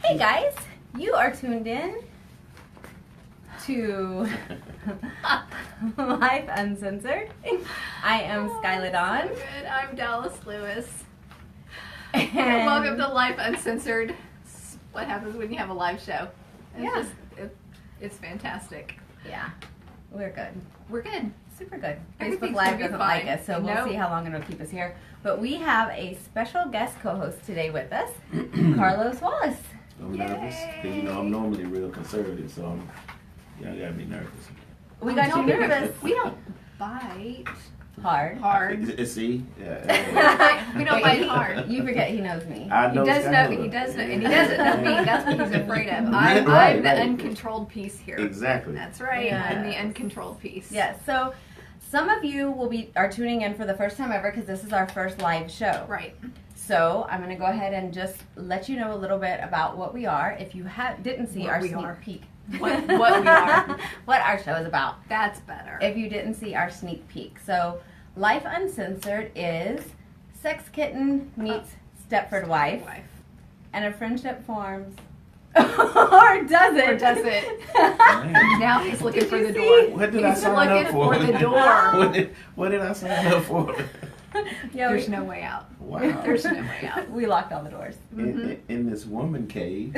Hey guys, you are tuned in to Lyfe Uncensored. I am Skylar Dawn. Good. I'm Dallas Lewis. And welcome to Lyfe Uncensored. What happens when you have a live show? It's fantastic. Yeah, we're good. We're good. Super good. Facebook Everything's Live gonna be doesn't fine. like us, so we'll see how long it'll keep us here. But we have a special guest co-host today with us, Carlos Wallace. I'm nervous because I'm normally real conservative, so y'all gotta be nervous. We got you nervous. We don't bite Hard. See, yeah. we don't bite hard. You forget he knows me. I know He does know, and he doesn't know me. That's what he's afraid of. I'm the uncontrolled piece here. Exactly. That's right. Yes. I'm the uncontrolled piece. Yes. So some of you are tuning in for the first time ever because this is our first live show. Right. So I'm going to go ahead and just let you know a little bit about what we are. If you didn't see our sneak peek, what we are, what our show is about. That's better. If you didn't see our sneak peek, so Lyfe Uncensored is Sex Kitten meets Stepford Wife, and a friendship forms. Or does it? Or does it? Now he's looking for the see? door. What did I sign up for? He's looking for the door. What did I sign up for? Yeah, There's no way out. Wow. There's no way out. We locked all the doors. In this woman cave.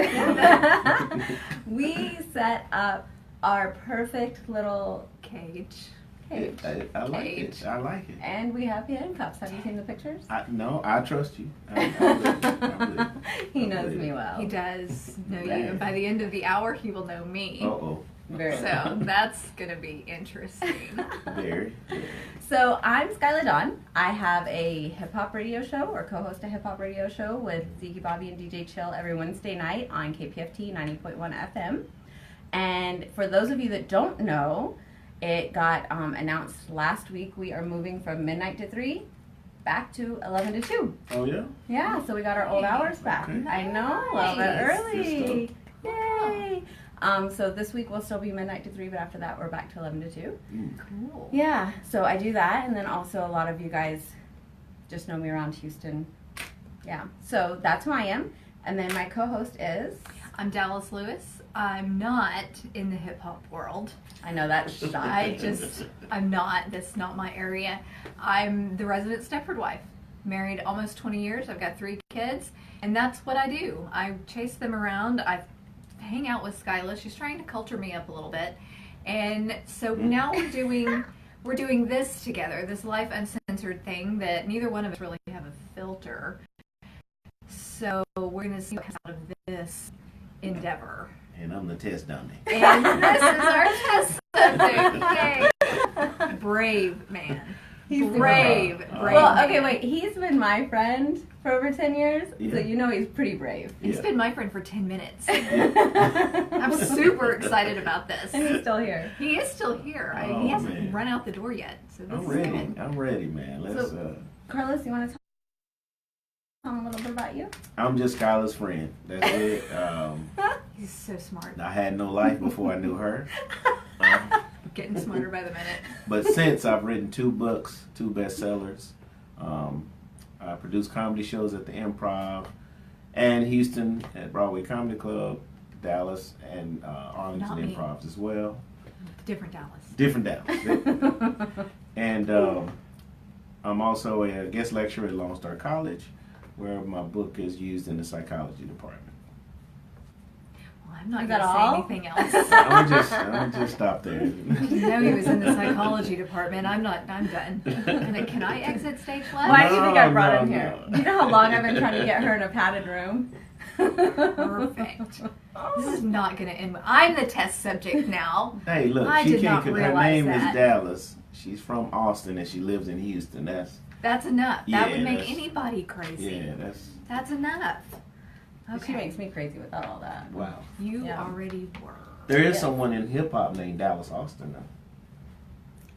We set up our perfect little Cage. cage. I like it. I like it. And we have handcuffs. Have you seen the pictures? No, I trust you. I believe. He knows me well. He does know you. And by the end of the hour, he will know me. Uh-oh. Very So that's going to be interesting. Very. So I'm Skylar Dawn. I have a hip hop radio show, or co-host a hip hop radio show with Zeke Bobby and DJ Chill every Wednesday night on KPFT 90.1 FM. And for those of you that don't know, it got announced last week. We are moving from midnight to 3 back to 11 to 2. Oh, yeah? Yeah, so we got our old hours back. Okay. I know, a little bit Nice. early. Yay! So this week we'll still be midnight to 3, but after that we're back to 11 to 2. Cool. Yeah, so I do that, and then also a lot of you guys just know me around Houston. Yeah, so that's who I am. And then my co-host is... I'm Dallas Lewis. I'm not in the hip hop world. I know that shot. I'm not. That's not my area. I'm the resident Stepford wife. Married almost 20 years. I've got 3 kids, and that's what I do. I chase them around. I hang out with Skyla. She's trying to culture me up a little bit, and so now we're doing this together. This Lyfe Uncensored thing that neither one of us really have a filter. So we're gonna see what comes out of this endeavor. And I'm the test dummy. And this is our test subject. Yay. Brave man. He's brave. Well, man. okay, wait. He's been my friend for over 10 years, Yeah. so you know he's pretty brave. He's been my friend for 10 minutes. I'm I'm super excited about this. And he's still here. He is still here. Oh, he hasn't man. run out the door yet. So this I'm is ready. good. I'm ready, man. Let's. Carlos, you want to tell him a little bit about you? I'm just Skylar's friend. That's it. He's so smart. I had no life before I knew her. Getting smarter by the minute. But since I've written 2 books, 2 bestsellers, I produce comedy shows at the Improv and Houston at Broadway Comedy Club, Dallas, and Arlington Not me. Improvs as well. Different Dallas. Different Dallas. And I'm also a guest lecturer at Lone Star College, where my book is used in the psychology department. Well, I'm not Is going that to say all? anything else. I'm just stop there. I know he was in the psychology department. I'm done. Can I exit stage left? Why do you think I brought No, him here? no. You know how long I've been trying to get her in a padded room? Perfect. This is not going to end. I'm the test subject now. Hey, look, I she did not can't. Her realize name that. is Dallas. She's from Austin and she lives in Houston. That's enough. That Yeah, would make that's- anybody crazy. That's That's enough. She Okay. makes me crazy without all that. wow. You Yeah. already were. There is Yeah. someone in hip hop named Dallas Austin though.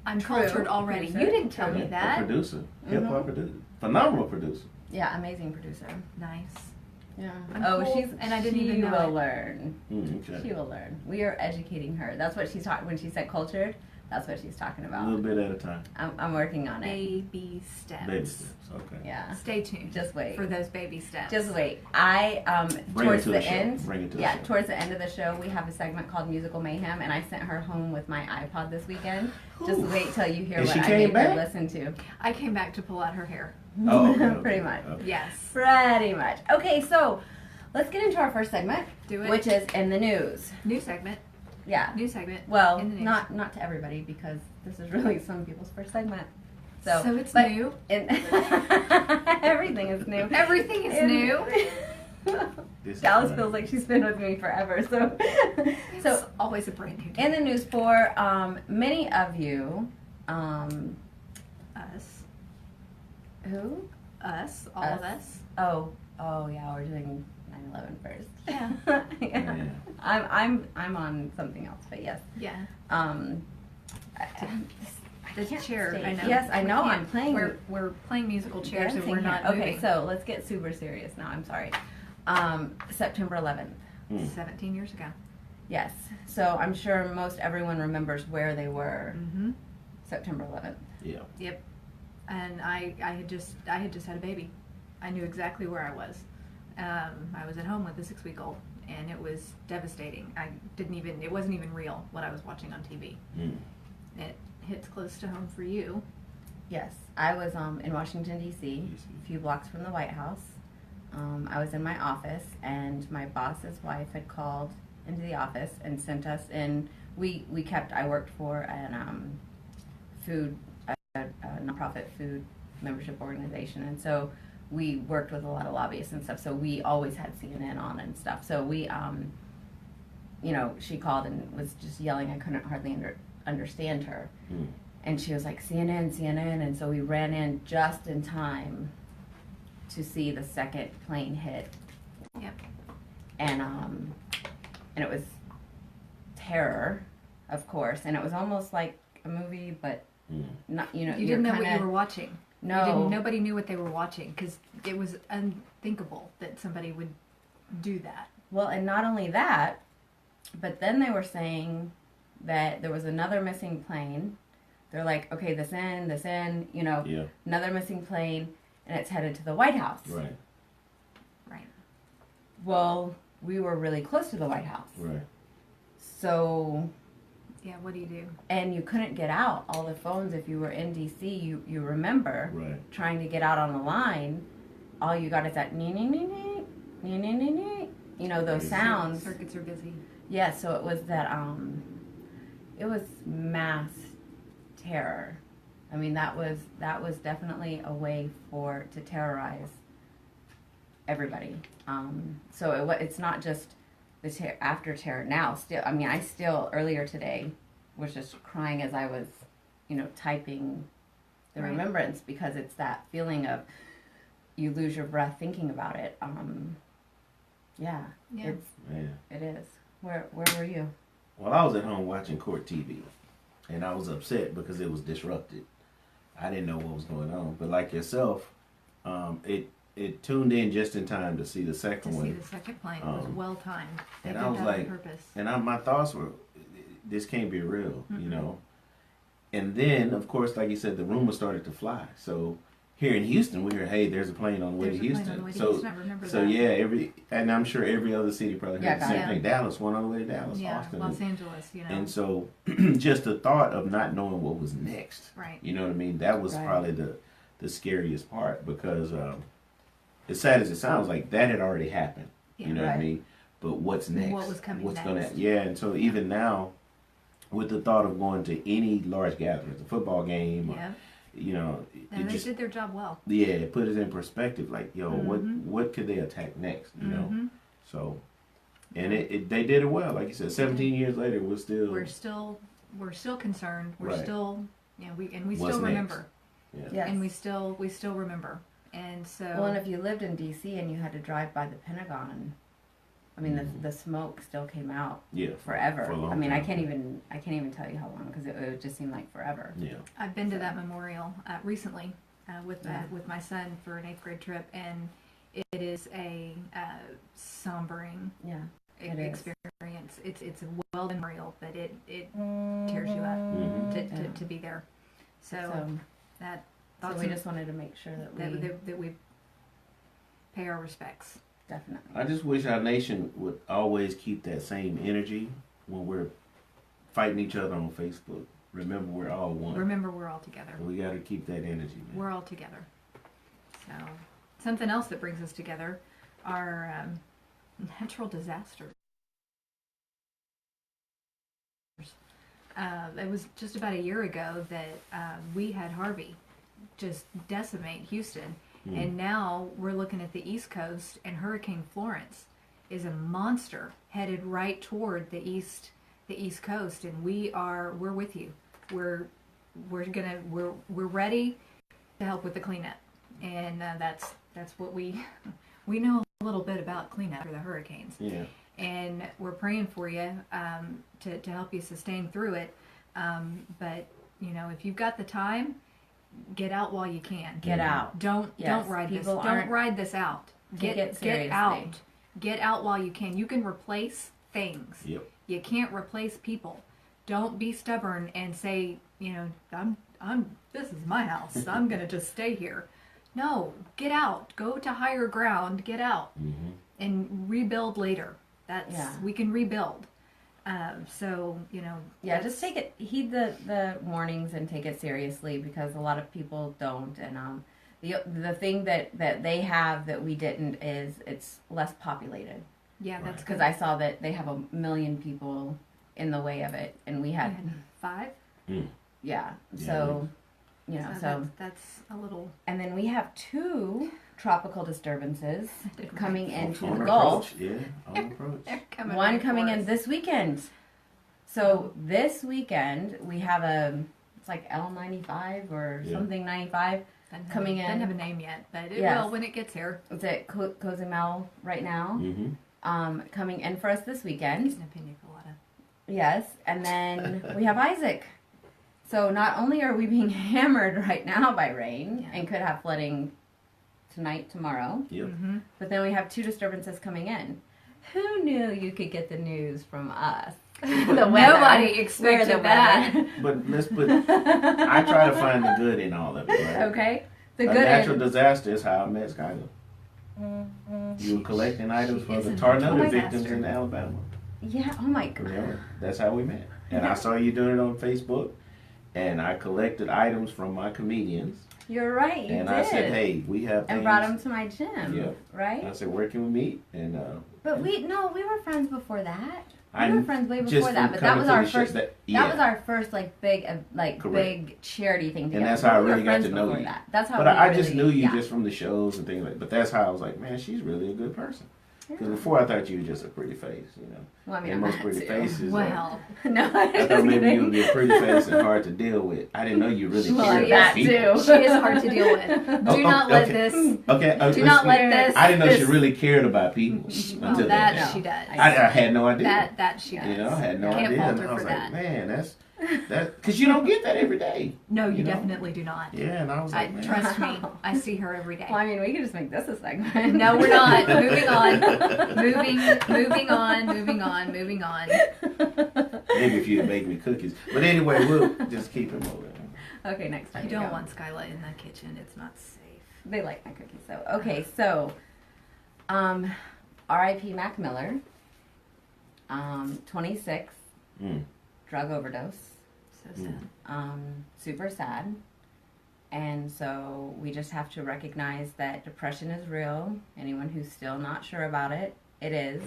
I'm True. cultured already. Producer. You didn't tell me A that. producer, hip hop producer, phenomenal producer. Yeah, amazing producer. Nice. Yeah. I'm Oh, cool, she's and I didn't she even know will it. learn. Okay. She will learn. We are educating her. That's what she's talking when she said cultured. That's what she's talking A about. little bit at a time. I'm working on it. Baby steps. Baby steps. Okay. Yeah. Stay tuned. Just wait. For those baby steps. Just wait. I Bring it towards to the the show. end. Bring it to the Yeah, show. towards the end of the show, we have a segment called Musical Mayhem, and I sent her home with my iPod this weekend. Just wait till you hear And what she I came made her back? listen to. I came back to pull out her hair. Oh, okay. Pretty much. Okay. Yes. Pretty much. Okay, so let's get into our first segment, Do it. which is in the news. New segment. Yeah. New segment. Well, in the news. not to everybody because this is really some people's first segment. So it's but new. Everything is new. Everything is In- new. This is Dallas fun. feels like she's been with me forever. So, It's always a brand new day. in the news for many of you, Us. who? Us. All Us. of us. Oh yeah, we're doing 9/11 first. Yeah. Yeah. Yeah. I'm on something else, but yes. Yeah. I The can't chair. stay. I know. Yes, I We know. can't. I'm playing. We're playing musical chairs and dancing we're not here. moving. Okay, so let's get super serious now. I'm sorry. September 11th. 17 years ago. Yes. So I'm sure most everyone remembers where they were Mm-hmm. September 11th. Yeah. Yep. And I had just had a baby. I knew exactly where I was. I was at home with a 6-week-old, and it was devastating. It wasn't even real what I was watching on TV. Mm. It hits close to home for you. Yes, I was in Washington, D.C., a few blocks from the White House. I was in my office, and my boss's wife had called into the office and sent us in. I worked for an a nonprofit food membership organization, and so we worked with a lot of lobbyists and stuff, so we always had CNN on and stuff. So we, she called and was just yelling. I couldn't hardly understand her. Mm. And she was like, CNN, CNN. And so we ran in just in time to see the second plane hit. Yep. And it was terror, of course. And it was almost like a movie, but not, You didn't know what you were watching. No. Nobody knew what they were watching because it was unthinkable that somebody would do that. Well, and not only that, but then they were saying that there was another missing plane. They're like, okay, this end, Yeah. another missing plane, and it's headed to the White House. Right. Right. Well, we were really close to the White House. Right. So, Yeah, what do you do? and you couldn't get out. All the phones, if you were in D.C., you remember Right. trying to get out on the line. All you got is that nee, nee, nee, nee, nee, nee, nee, nee. Those Crazy. sounds. Circuits are busy. Yeah, so it was that, it was mass terror. I mean, that was definitely a way to terrorize everybody. So it's not just the after terror now. Still, I mean, I still earlier today was just crying as I was, typing the Right. remembrance, because it's that feeling of you lose your breath thinking about it. Yeah. Yeah. It is. Where were you? Well, I was at home watching court TV, and I was upset because it was disrupted. I didn't know what was going on, but like yourself, it tuned in just in time to see the second To see one. the second plane, it was well timed. They and did I was that like- on purpose. And my thoughts were, this can't be real, Mm-mm. And then, of course, like you said, the rumors started to fly. So here in Houston, we heard, hey, there's a plane on the way There's to a plane Houston. on the way to So Houston, I remember so that. yeah, and I'm sure every other city probably heard Yeah, the same yeah. thing. Dallas, one on the way to Dallas, Yeah, Austin. Los Angeles, And so just the thought of not knowing what was next. Right. You know what I mean? That was Right. probably the scariest part, because as sad as it sounds, like that had already happened. Yeah. You know what I Right. mean? But what's next? What was coming What's next? Yeah, and so even now, with the thought of going to any large gatherings, a football game, or, Yeah. it And they just did their job well. it put it in perspective. Like, yo, Mhm. what could they attack next? You know, Mhm. so. And they did it well. Like you said, 17 years later, we're still. We're still concerned. We're Right. still, we What's still next? remember. Yeah. Yes. And we still remember. And so. Well, and if you lived in D.C. and you had to drive by the Pentagon, I mean, the smoke still came out Yeah. forever. For a long I mean, I time. can't even tell you how long, because it would just seem like forever. Yeah. I've been to that memorial recently with Yeah. with my son for an 8th grade trip, and it is a sombering Yeah. experience. It's a well done reel, but it tears you up to be there. So we just wanted to make sure that we pay our respects. Definitely. I just wish our nation would always keep that same energy when we're fighting each other on Facebook. Remember, we're all one. Remember, we're all together. We got to keep that energy, man. We're all together. So, something else that brings us together are natural disasters. It was just about a year ago that we had Harvey just decimate Houston. And now we're looking at the East Coast, and Hurricane Florence is a monster headed right toward the East Coast, and we're with you. We're ready to help with the cleanup, and that's what we know a little bit about cleanup for the hurricanes. Yeah. And we're praying for you to help you sustain through it. But if you've got the time, get out while you can. Get out. Don't ride this. Don't ride this out. Get out. Get out while you can. You can replace things. Yep. You can't replace people. Don't be stubborn and say, this is my house. I'm gonna just stay here. No, get out. Go to higher ground. Get out and rebuild later. We can rebuild. Just heed the warnings and take it seriously, because a lot of people don't. And the thing that they have that we didn't is it's less populated. Yeah, that's because I saw that they have 1 million people in the way of it, and we had 5. Yeah. So that's a little. And then we have 2 tropical disturbances coming into the on Gulf. Approach. Yeah, on approach. One coming in this weekend. So this weekend we have it's like L95 or something 95 coming in. Doesn't have a name yet, but it will when it gets here. It's at Cozumel right now. Coming in for us this weekend. It's an pina colada. Yes, and then we have Isaac. So not only are we being hammered right now by rain and could have flooding tonight, tomorrow. Yep. But then we have 2 disturbances coming in. Who knew you could get the news from us? Nobody expected that. But I try to find the good in all of it, right? Okay. The A good natural disaster is how I met Skylar. You were collecting items for the tornado victims in Alabama. Yeah, oh my God. Remember? That's how we met. And I saw you doing it on Facebook, and I collected items from my comedians. You're right, you did. And I said, hey, we have and things. brought them to my gym. Yep. Right? I said, where can we meet? And but we were friends before that. We were friends way before that, but that was our first. That was our first big big charity thing together. And that's how I really got to know you. That's how. But I just knew you just from the shows and things like. But that's how I was like, man, she's really a good person. Because before I thought you were just a pretty face, Well, I mean, and most pretty faces. Well, no, I thought maybe you would be a pretty face and hard to deal with. I didn't know you really cared about people. She is hard to deal with. Do not let this. Okay. Do not let this. I didn't know she really cared about people until that she does. I had no idea. That she does. I had no Can't idea. fault And her I was for like, that. man, that's because you don't get that every day. No, you definitely do not. Yeah, and I was like, man. Trust me, I see her every day. Well, I mean, we could just make this a segment. No, we're not. Moving on. Moving on. Maybe if you'd bake me cookies. But anyway, we'll just keep it moving. Okay, next time. You don't want Skyla in the kitchen. It's not safe. They like my cookies, so. Okay, so, R.I.P. Mac Miller, 26, drug overdose. So sad. Super sad. And so we just have to recognize that depression is real. Anyone who's still not sure about it, it is.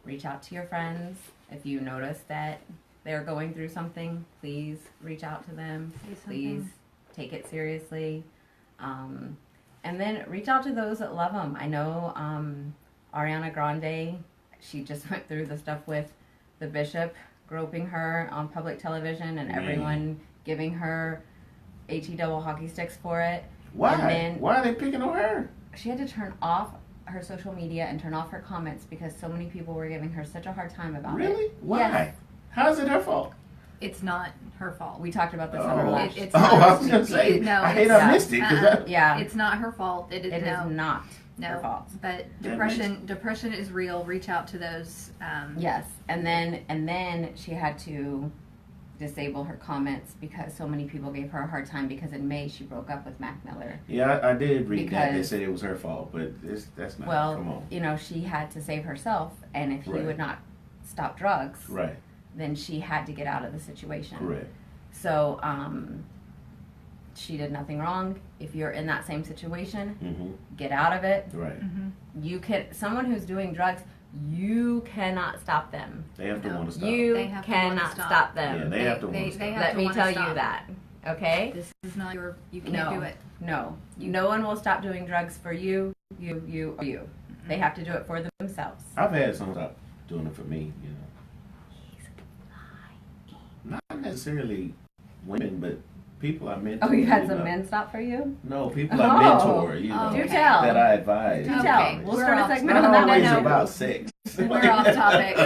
Reach out to your friends. If you notice that they're going through something, please reach out to them. Please take it seriously. And then reach out to those that love them. I know Ariana Grande, she just went through the stuff with the bishop groping her on public television and everyone giving her HE double hockey sticks for it. Why? And then why are they picking on her? She had to turn off her social media and turn off her comments because so many people were giving her such a hard time about it. Really? Why? Yes. How is it her fault? It's not her fault. We talked about this on our last. I was going to say, I hate I missed it. Yeah. It's not her fault. It is not. her fault. But depression is real. Reach out to those. Yes, and then she had to disable her comments because so many people gave her a hard time because in May she broke up with Mac Miller. Yeah, I did read that. They said it was her fault, but that's not. Well, come on. you know, she had to save herself, and if he Right. would not stop drugs, Right. then she had to get out of the situation. Correct. So, she did nothing wrong. If you're in that same situation, get out of it. Right. You can. Someone who's doing drugs, you cannot stop them. They have to want to stop. You They have to wanna cannot stop. stop them. Yeah, they have to want to stop. they have Let to me wanna tell stop. you that. Okay? This is not you can't No. do it. No. No one will stop doing drugs for you. You. They have to do it for themselves. I've had some stop doing it for me, you know. Not necessarily women, but people I mentor. Oh, you had you some know. men stop for you? No, people I mentor, you know, Do tell. that I advise. Do Okay. tell. We'll We're start a off- segment Not on that. always No. about sex. We're off topic.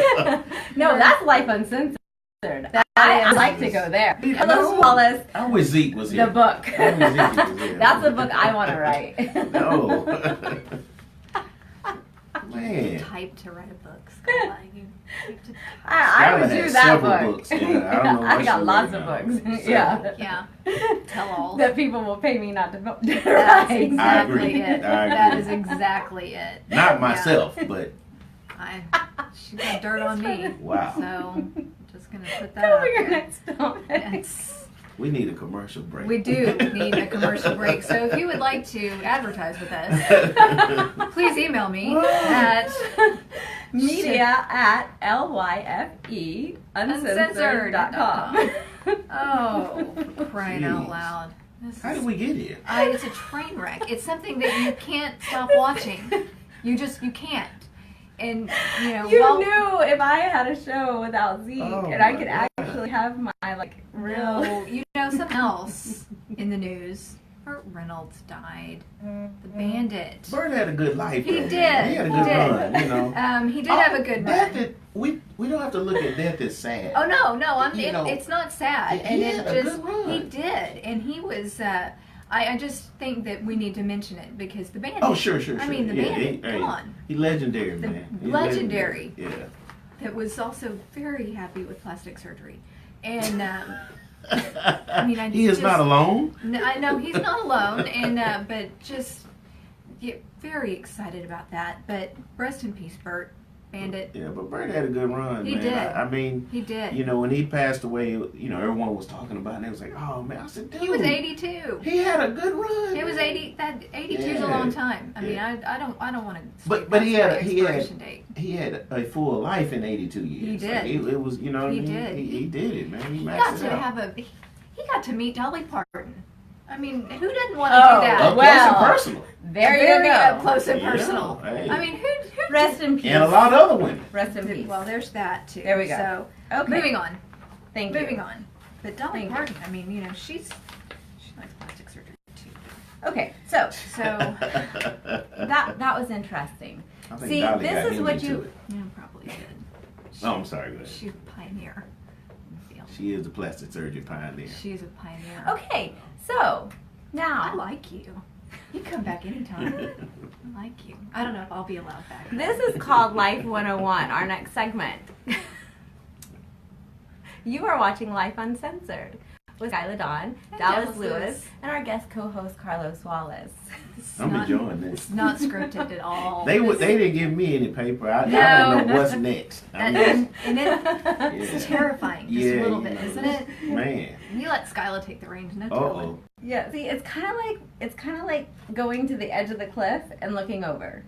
No, that's Lyfe Uncensored. That I is- like to go there. No. Hello, Wallace. I wish Zeke was here. The book. I wish Zeke was here. That's the book I want to write. No. Man. Type to write a book, Skylar. You type to I would Skylar do has that several book. books. Yeah, I don't know I what got she lots wrote of now. books. Several. Yeah. Tell all. That people will pay me not to That's write. exactly I agree. it. I agree. That is exactly it. Not myself, but She got dirt on me. wow. So I'm just gonna put that Tell out me your there. next topic. Yes. We need a commercial break. We do need a commercial break. So if you would like to advertise with us, please email me at Media at lyfeuncensored.com. Oh, crying out Jeez. loud. This How is- did we get here? It's a train wreck. It's something that you can't stop watching. You can't. And You well, knew if I had a show without Zeke Oh and I my could God. actually have my real. no, something else in the news. Burt Reynolds died. The Bandit. Bert had a good life. He though, did. man. He had a He good did. run, you know. He did have a good Death run. is- we don't have to look at death as sad. Oh no! You know, It's not sad, he and had it a just good run. he did, and he was. I just think that we need to mention it because the Bandit. Oh, sure. I mean, the Bandit. Come on. He legendary, The man. He's legendary. Yeah. That was also very happy with plastic surgery, and I mean, He is not alone. No, I know he's not alone, and but just get very excited about that. But rest in peace, Bert. Bandit. Yeah, but Bert had a good run, He man. did. I mean, He did. you know, when he passed away, you know, everyone was talking about it, and it was like, oh, man. I said, dude. He was 82. He had a good run. It was man. 80. That 82 is a Yeah. long time. I mean, Yeah. I don't want to. But he had expiration date. he had a full life in 82 years. He did. Like, it was, you know, He what I mean? did. He did it, man. He He maxed got it to out. have he got to meet Dolly Parton. I mean, who didn't want to Oh, do that? Up well. close and personal. There Very you up go. close and Yeah, personal. hey. I mean, who Rest in peace. And a lot of other women. Rest in peace. Well, there's that too. There we go. So Okay. moving on. Thank Moving you. on. But Dolly Thank you. Parton. I mean, you know, she likes plastic surgery too. Okay, so So that was interesting. I think See, Dolly this got is him what into you- it. yeah, probably did. Oh, I'm sorry. Go ahead. She's a pioneer in the field. She is the plastic surgery pioneer. She's a pioneer. Okay, so I now like you. You come back anytime. I like you. I don't know if I'll be allowed back. this is called Life 101, our next segment. You are watching Lyfe Uncensored with Skylar Dawn, And Dallas Dallas Lewis, Lewis. and our guest co-host Carlos Wallace. It's I'm not- enjoying this. It's not scripted at all. They This- didn't give me any paper. I No. don't know what's next. and, I'm and it, Yeah. it's terrifying, just Yeah, a little you bit, know, isn't it? Man. You let Skylar take the reins, no Uh telling. oh. Yeah, see, it's kind of like going to the edge of the cliff and looking over.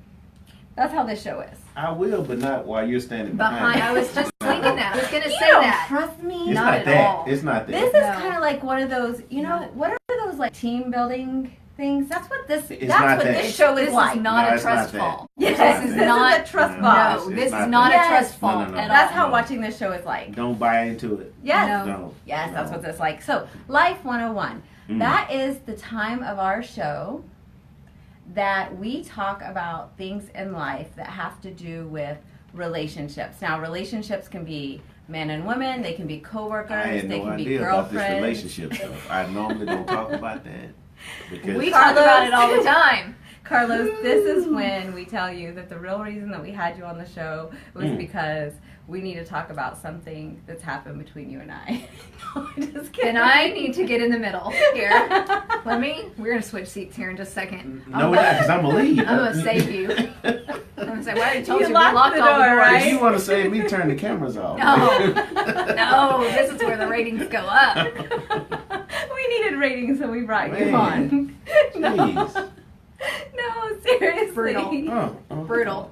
That's how this show is. I will, but not while you're standing Behind, I was just thinking that. I was gonna You say don't that. trust me. It's Not not at that. all. It's not that. This is No. kind of like one of those, you know, what are those like team building things? That's what this. It's that's not what that. this show is This like. is not No, a it's not trust that. fall. Yes, This is this not is a trust No, fall. No, it's this is not not that. a trust No, fall no, no. at That's all. how watching this show is like. Don't buy into it. Yes. No. No. Yes, that's No. what it's like. So, Life 101. Mm. That is the time of our show that we talk about things in life that have to do with relationships. Now, relationships can be men and women, they can be coworkers, I had they no can be idea about this girlfriends. relationship stuff. I normally don't talk about that. Because We talk about it all the time. Carlos, this is when we tell you that the real reason that we had you on the show was because we need to talk about something that's happened between you and I. No, I'm just kidding. And I need to get in the middle here. We're going to switch seats here in just a second. No, we're not, because I'm going to leave. I'm going to save you. I'm going to say, why did you told You you we locked locked the all the door, doors? right? If you want to save me, turn the cameras off. No, this is where the ratings go up. We needed ratings, so we brought you Man. on. No. Jeez. No, seriously. Brutal. Oh. Brutal.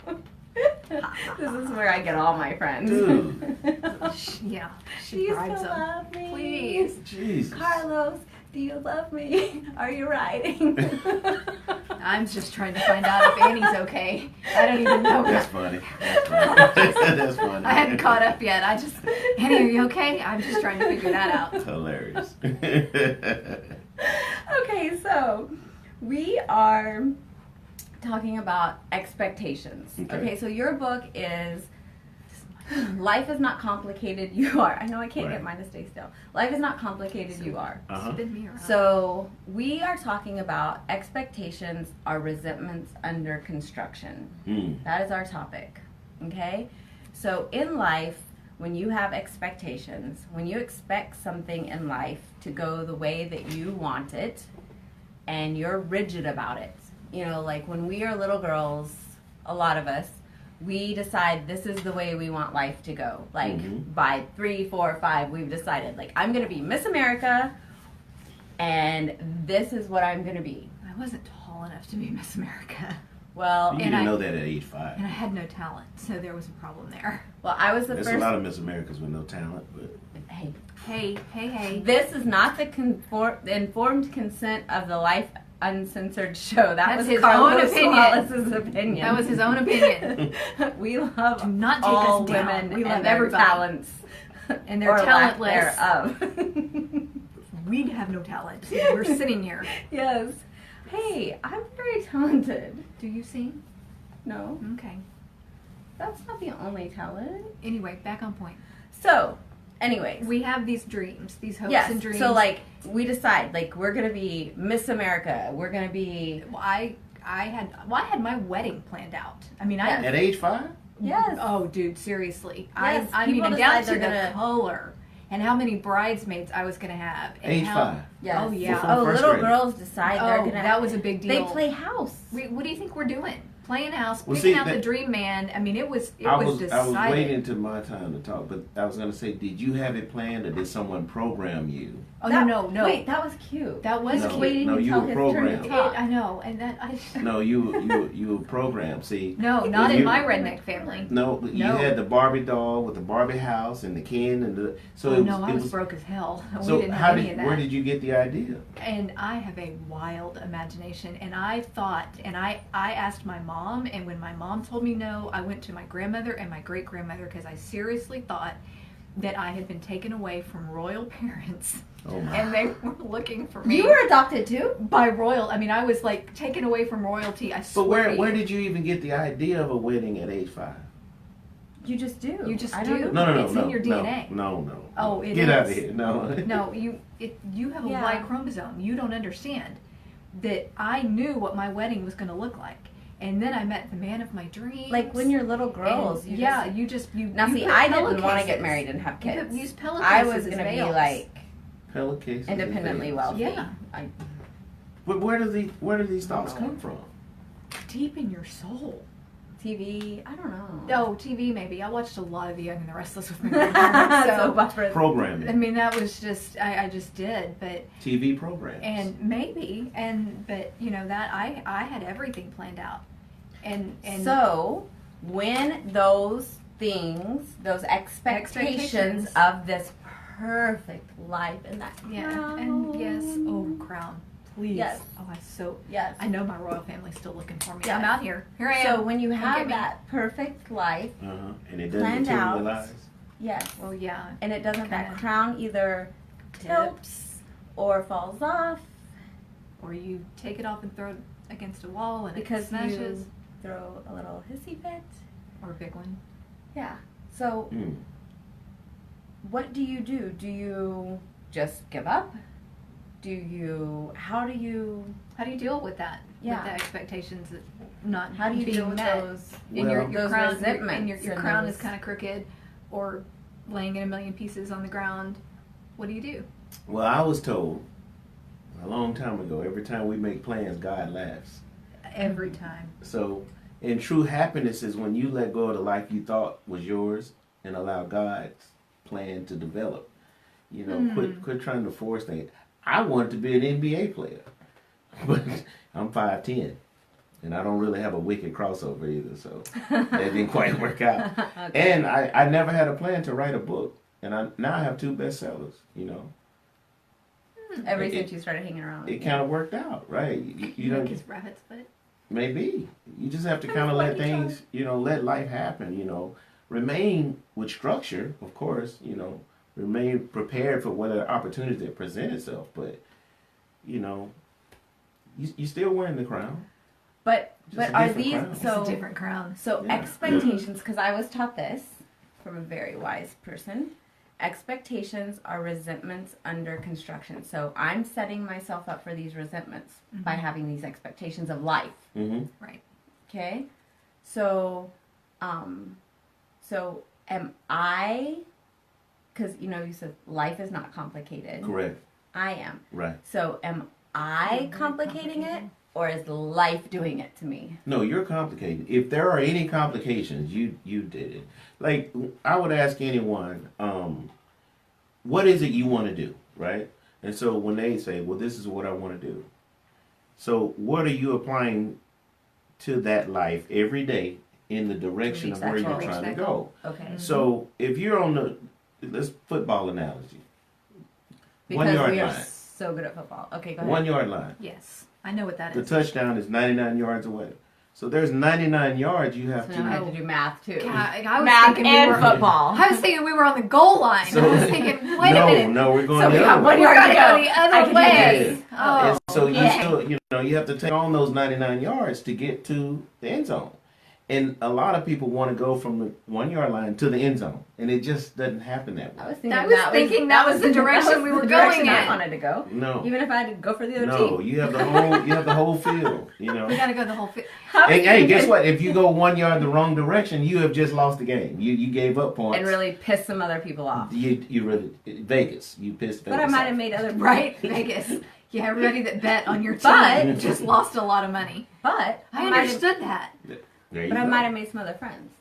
This is where I get all my friends. Dude. Yeah, Do she you bribes still them. love me? Please. Jesus. Carlos, do you love me? Are you riding? I'm just trying to find out if Annie's okay. I don't even know. That's funny. That's funny. That's funny. I hadn't caught up yet. Annie, are you okay? I'm just trying to figure that out. Hilarious. Okay, so we are talking about expectations. Okay, so your book is Life is Not Complicated, You Are. I know I can't get mine to stay still. Life is Not Complicated, You Are. Spin me around. So we are talking about expectations are resentments under construction. That is our topic. Okay? So in life, when you have expectations, when you expect something in life to go the way that you want it, and you're rigid about it, you know, like when we are little girls, a lot of us, we decide this is the way we want life to go. Like by 3, 4, 5, we've decided, like, I'm going to be Miss America, and this is what I'm going to be. I wasn't tall enough to be Miss America. Well, You didn't know that at age 5. And I had no talent, so there was a problem there. well, I was the There's first. a lot of Miss Americas with no talent, but Hey. This is not the informed consent of the Life Uncensored show. That That's was his Carlos own opinion. Wallace's opinion. That was his own opinion. We love Do not take all us down. women We love and their everybody. talents. And they're or lack talentless. thereof. We have no talent. We're sitting here. Yes. Hey, I'm very talented. Do you sing? No, Okay. that's not the only talent. Anyway, back on point. So, anyways. We have these dreams, these hopes Yes, and dreams. so like we decide, like we're gonna be Miss America. We're gonna be I had my wedding planned out. I mean, Yes. at age 5? yes. Oh, dude, seriously. Yes, I mean, people and down decide to they're the gonna- color and how many bridesmaids I was gonna have. And Age how, 5. Yes. Oh yeah. Before Oh, first little grade. girls decide they're Oh, gonna. that was a big They deal. play house. What do you think we're doing? Playing house, Well, picking see, out the that- dream man. I mean, it was I was decided. waiting to my time to talk, but I was going to say, did you have it planned, or did someone program you? Oh That- no. Wait, that was cute. That was He No, waiting no, you until were his turn programmed. to talk. I know, and that No, you were programmed. See, no, not in You- my redneck family. no, but you No. had the Barbie doll with the Barbie house and the Ken and the. So Oh, it was, no, I it was was broke as hell. So we didn't how have any did? of that. Where did you get the idea? And I have a wild imagination, and I thought, and I asked my mom, and when my mom told me no, I went to my grandmother and my great grandmother because I seriously thought that I had been taken away from royal parents, Oh my! and they were looking for me. You were adopted too? by royal. I mean, I was like taken away from royalty. I swear. But where to where you. did you even get the idea of a wedding at age 5? You just do. You just I don't do? know. No, It's no, in your DNA. No. Oh, it Get out of is. here! No. No, you have a Yeah. Y chromosome. You don't understand that I knew what my wedding was going to look like, and then I met the man of my dreams. Like when you're little girls. And You you Now you see, put I didn't want to pillowcases. get married and have You kids. could use I pillowcases was as gonna be veils. like Pillowcases. and independently things. wealthy. Yeah. But where do these thoughts Oh. come from? Deep in your soul. TV. I don't know. Oh, TV maybe. I watched a lot of The Young and the Restless with my grandparents. so So buffer. Programming. I mean, that was just I just did, but TV programs. and maybe but you know that I had everything planned out, and So when those things, those expectations of this perfect life and that yeah, and yes, oh crown, please, Yes. oh yes. I know my royal family's still looking for me. Yes. I'm out here. Here I am. So when you Come have get me. that perfect life, And it doesn't planned out. materialize. yes, Well, yeah, and it doesn't, that Kinda crown either tilts or falls off or you take it off and throw it against a wall and because it smashes, you throw a little hissy fit. or a big one. Yeah. So Mm. what do? Do you just give up? how do you deal with that? Yeah. With the expectations that not how do you being deal with met? those And your those crown, resentments and your and crown those- is kind of crooked, or laying in a million pieces on the ground. What do you do? Well, I was told a long time ago, every time we make plans, God laughs. Every time. So, and true happiness is when you let go of the life you thought was yours and allow God's plan to develop. You know, quit trying to force things. I wanted to be an NBA player, but I'm 5'10", and I don't really have a wicked crossover either, so that didn't quite work out. Okay. And I never had a plan to write a book, and now I have 2 bestsellers, you know. Since you started hanging around. It kind of worked out, right? You know, his rabbit's foot. Maybe. You just have to kind of let things, you know, let life happen, you know. Remain with structure, of course, you know. Remain prepared for whatever opportunities that present itself, but, you know, you still wearing the crown. But are these crown. It's a different crown. So Yeah. expectations, because I was taught this from a very wise person. Expectations are resentments under construction. So I'm setting myself up for these resentments by having these expectations of life. Mm-hmm. Right. Okay? So am I, because, you know, you said life is not complicated. Correct. I am. Right. So am I complicating it, or is life doing it to me? No, you're complicated. If there are any complications, you did it. Like, I would ask anyone, what is it you want to do, right? And so when they say, well, this is what I want to do. So what are you applying to that life every day in the direction of where you're trying to go? Okay. So if you're on let's football analogy. Because 1 yard we are line. so good at football. Okay, go ahead. 1 yard line. Yes. I know what that The is. touchdown is 99 yards away. So there's 99 yards you have So to. now I have to do math too. God, I was Math thinking and we were, football. I was thinking we were on the goal line. So- I was thinking, wait a minute. No, we're going So the we other got way. 1 We're yard going to to go. go the I other can do way. this. Oh. And so you yeah. still, you have to take on those 99 yards to get to the end zone. And a lot of people want to go from the 1 yard line to the end zone, and it just doesn't happen that way. I was thinking that was the direction we were going I in. wanted to go. No, Even if I had to go for the other no, team. you have the whole field. You know. We got to go the whole field. And hey, guess what? If you go 1 yard the wrong direction, you have just lost the game. You gave up points. And really piss some other people off. You really Vegas. You pissed Vegas. But I might off. have made other Right? Vegas. Yeah, everybody that bet on your team But- just lost a lot of money. But I might have- understood that. There you But I go. might have made some other friends.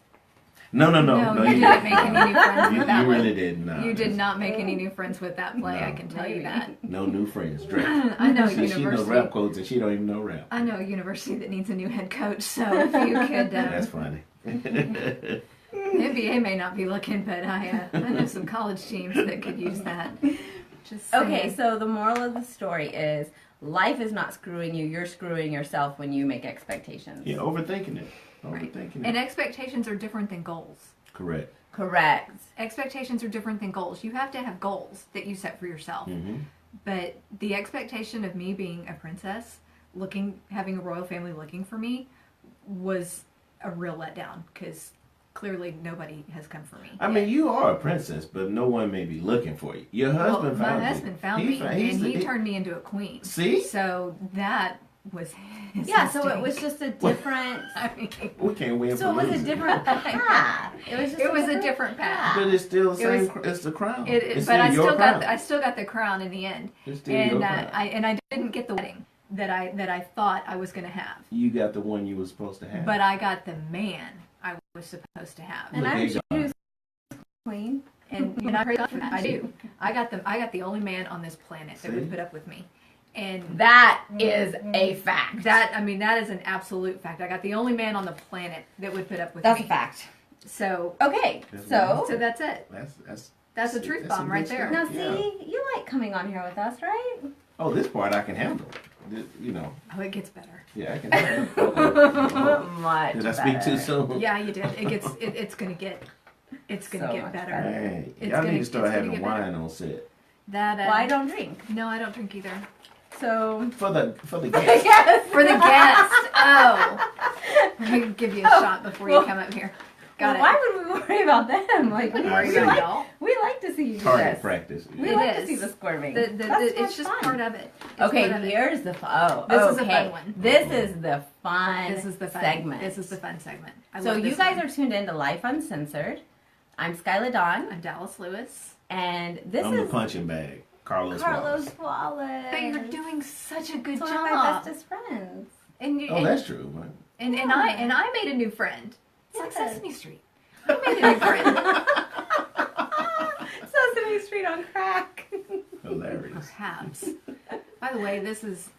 No, No, you you didn't make any new friends You, with that you one. really did not. You did not make any new friends with that play, No. I can tell you Maybe. that. No new friends. Drake. I know a She knows university. rap codes and she don't even know rap. I know a university that needs a new head coach, so if you could, That's funny. NBA may not be looking, but I know some college teams that could use that. Just saying. Okay, so the moral of the story is life is not screwing you. You're screwing yourself when you make expectations. Yeah, overthinking it. Right. Overthinking And it. expectations are different than goals. Correct. Correct. Expectations are different than goals. You have to have goals that you set for yourself. Mm-hmm. But the expectation of me being a princess, having a royal family looking for me, was a real letdown because clearly nobody has come for me. I mean, you are a princess, but no one may be looking for you. Your husband Well, found my you. husband found He me, found- and he turned me into a queen. See? So that was his Yeah, so it mistake. was just a different. I mean, We can't win So it for was a losing. different path. It was just it was a different path. But it's still the It was- same. It's the crown. But It's still I your still crown. I still got the crown in the end, It's still your and crown. I didn't get the wedding that I thought I was going to have, You got the one you were supposed to have. but I got the man I was supposed to have. And Look I at God. choose queen. And I praise God for that. I do. I got the only man on this planet that See? would put up with me, and That is a fact. that is an absolute fact. I got the only man on the planet that would put up with That's me. a fact. So Okay, That's so so that's it. That's a truth that's bomb some right good there. stuff. now Yeah. see, you like coming on here with us, right? Oh, this part I can handle. You know. Oh, it gets better. Yeah, I can handle. Oh. Much Did I speak too soon? Yeah, you did. It's gonna get So much better. Hey, It's y'all gonna- need to start it's gonna having get better. wine on set. That Well, I don't drink. No, I don't drink either. So For the guests. yes. For the guest. Oh, I'm gonna give you a shot before you come up here. Got Why would we worry about them? Like, we I see. like to see you do Target this. practice. We It like to is. see the squirming. It's just part of it. It's Okay, part of it. here's the This is a fun one. This is the fun This is the fun segment. This is the fun segment. I So love you this guys one. are tuned into Lyfe Uncensored. I'm Skyla Dawn, I'm Dallas Lewis. and this I'm the is punching bag. Carlos Carlos Wallace. Wallace. But you're doing such a good It's one job. of my bestest friends. And, you, Oh, that's true. Man. and I made a new friend. It's like Yes. Sesame Street. I made a new friend. Sesame Street on crack. Hilarious. Perhaps. By the way, this is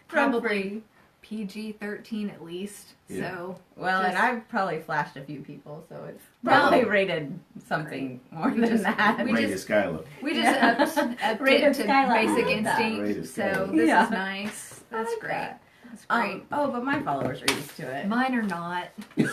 Drug probably PG-13 at least. Yeah. So Well, just- and I've probably flashed a few people, so it's Well, probably rated something more We than just- that. we Rated Skylar. we just upped Rated it to Skyline. basic I like that. instinct. Rated So Skyline. this Yeah. is nice. I That's like great. that. That's great. Oh, but my followers are used to it. Mine are not. So,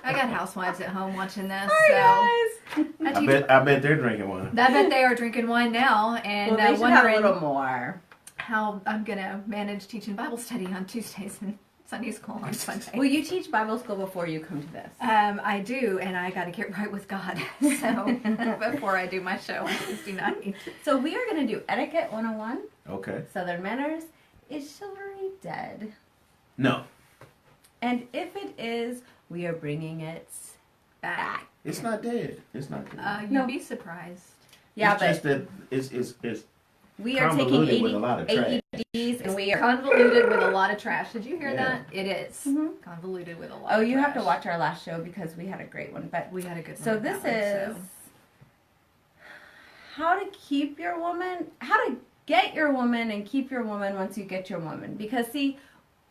I got housewives at home watching this. Hi, so guys. I bet they're drinking one. I bet they are drinking wine now and Well, they should have a wondering little more. how I'm gonna manage teaching Bible study on Tuesdays and Sunday school on Sunday. Will you teach Bible school before you come to this? I do, and I got to get right with God. So before I do my show on Tuesday night. So we are going to do Etiquette 101, Okay. Southern Manners. Is chivalry dead? No, And if it is, we are bringing it Back. back. it's not dead. It's not dead. You'd No. be surprised. Yeah, it's but just that it's we are taking convoluted with a lot of trash. AEDs and we are... Convoluted with a lot of trash. Did you hear Yeah. that? It is. Mhm. Convoluted with a lot Oh, of you have to trash. watch our last show because we had a great one. But We had a good one. so with this that is one, how to keep your woman, how to get your woman and keep your woman once you get your woman. Because see,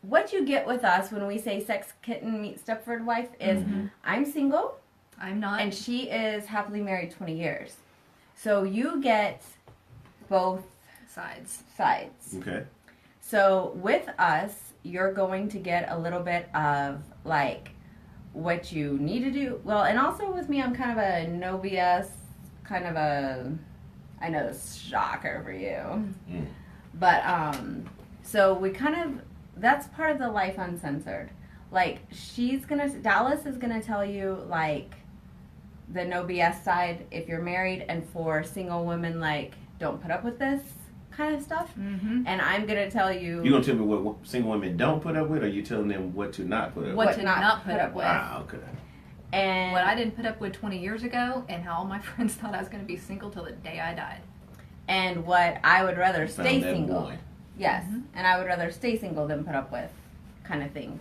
what you get with us when we say Sex Kitten meets Stepford Wife is Mhm. I'm single I'm not. and she is happily married 20 years. So you get both sides. sides. Okay. So with us, you're going to get a little bit of like what you need to do. Well, and also with me, I'm kind of a no BS, kind of a, I know this is a shocker for you. Mm. But so we kind of, that's part of the Lyfe Uncensored. Like Dallas is gonna tell you like the no BS side if you're married, and for single women like don't put up with this kind of stuff. Mm-hmm. And I'm gonna tell you You gonna tell me what single women don't put up with, or you telling them what to not put up What with? to not put up with. Ah, okay. and What I didn't put up with 20 years ago, and how all my friends thought I was going to be single till the day I died. and what I would rather Found stay that single. boy. Yes, Mhm. and I would rather stay single than put up with, kind of thing.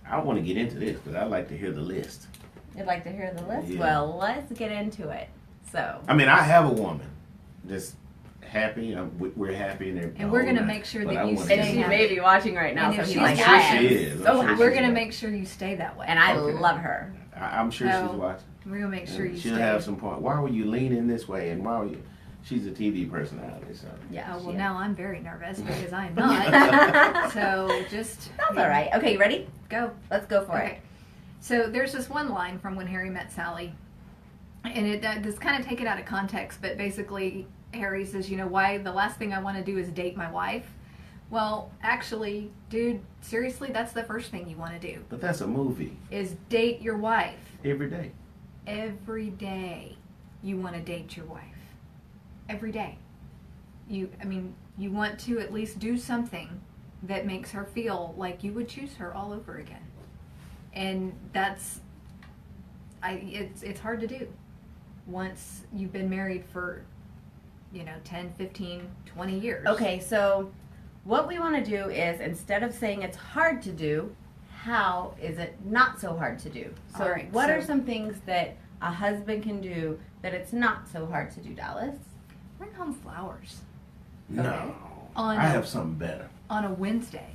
I want to get into this because I like to hear the list. You'd like to hear the list? Yeah. Well, let's get into it. So, I mean, I have a woman that's happy. We're happy, And we're gonna make sure that you want stay and she happy. may be watching right now, And so if she's she's like, watching- I am She is. I'm so sure happy. We're she's going to watching. make sure you stay that way. And I Okay. love her. I'm sure So, she's watching. We're going to make sure you She'll stay. have some point. Why were you leaning this way? And why were you? She's a TV personality, so. Yeah. Oh, well, she is. now I'm very nervous because I am not. So just That's all right. Okay, ready? go. Let's go for Okay. it. So there's this one line from When Harry Met Sally, and it does kind of take it out of context, but basically Harry says, you know, why the last thing I want to do is date my wife. Well, actually, dude, seriously, that's the first thing you want to do But that's a movie is date your wife. every day. Every day you want to date your wife. Every day. You want to at least do something that makes her feel like you would choose her all over again. And it's hard to do once you've been married for 10, 15, 20 years. Okay, so what we want to do is instead of saying it's hard to do, how is it not so hard to do? So, All right, what so- are some things that a husband can do that it's not so hard to do, Dallas? Bring home flowers No. On- I have something better. on a Wednesday.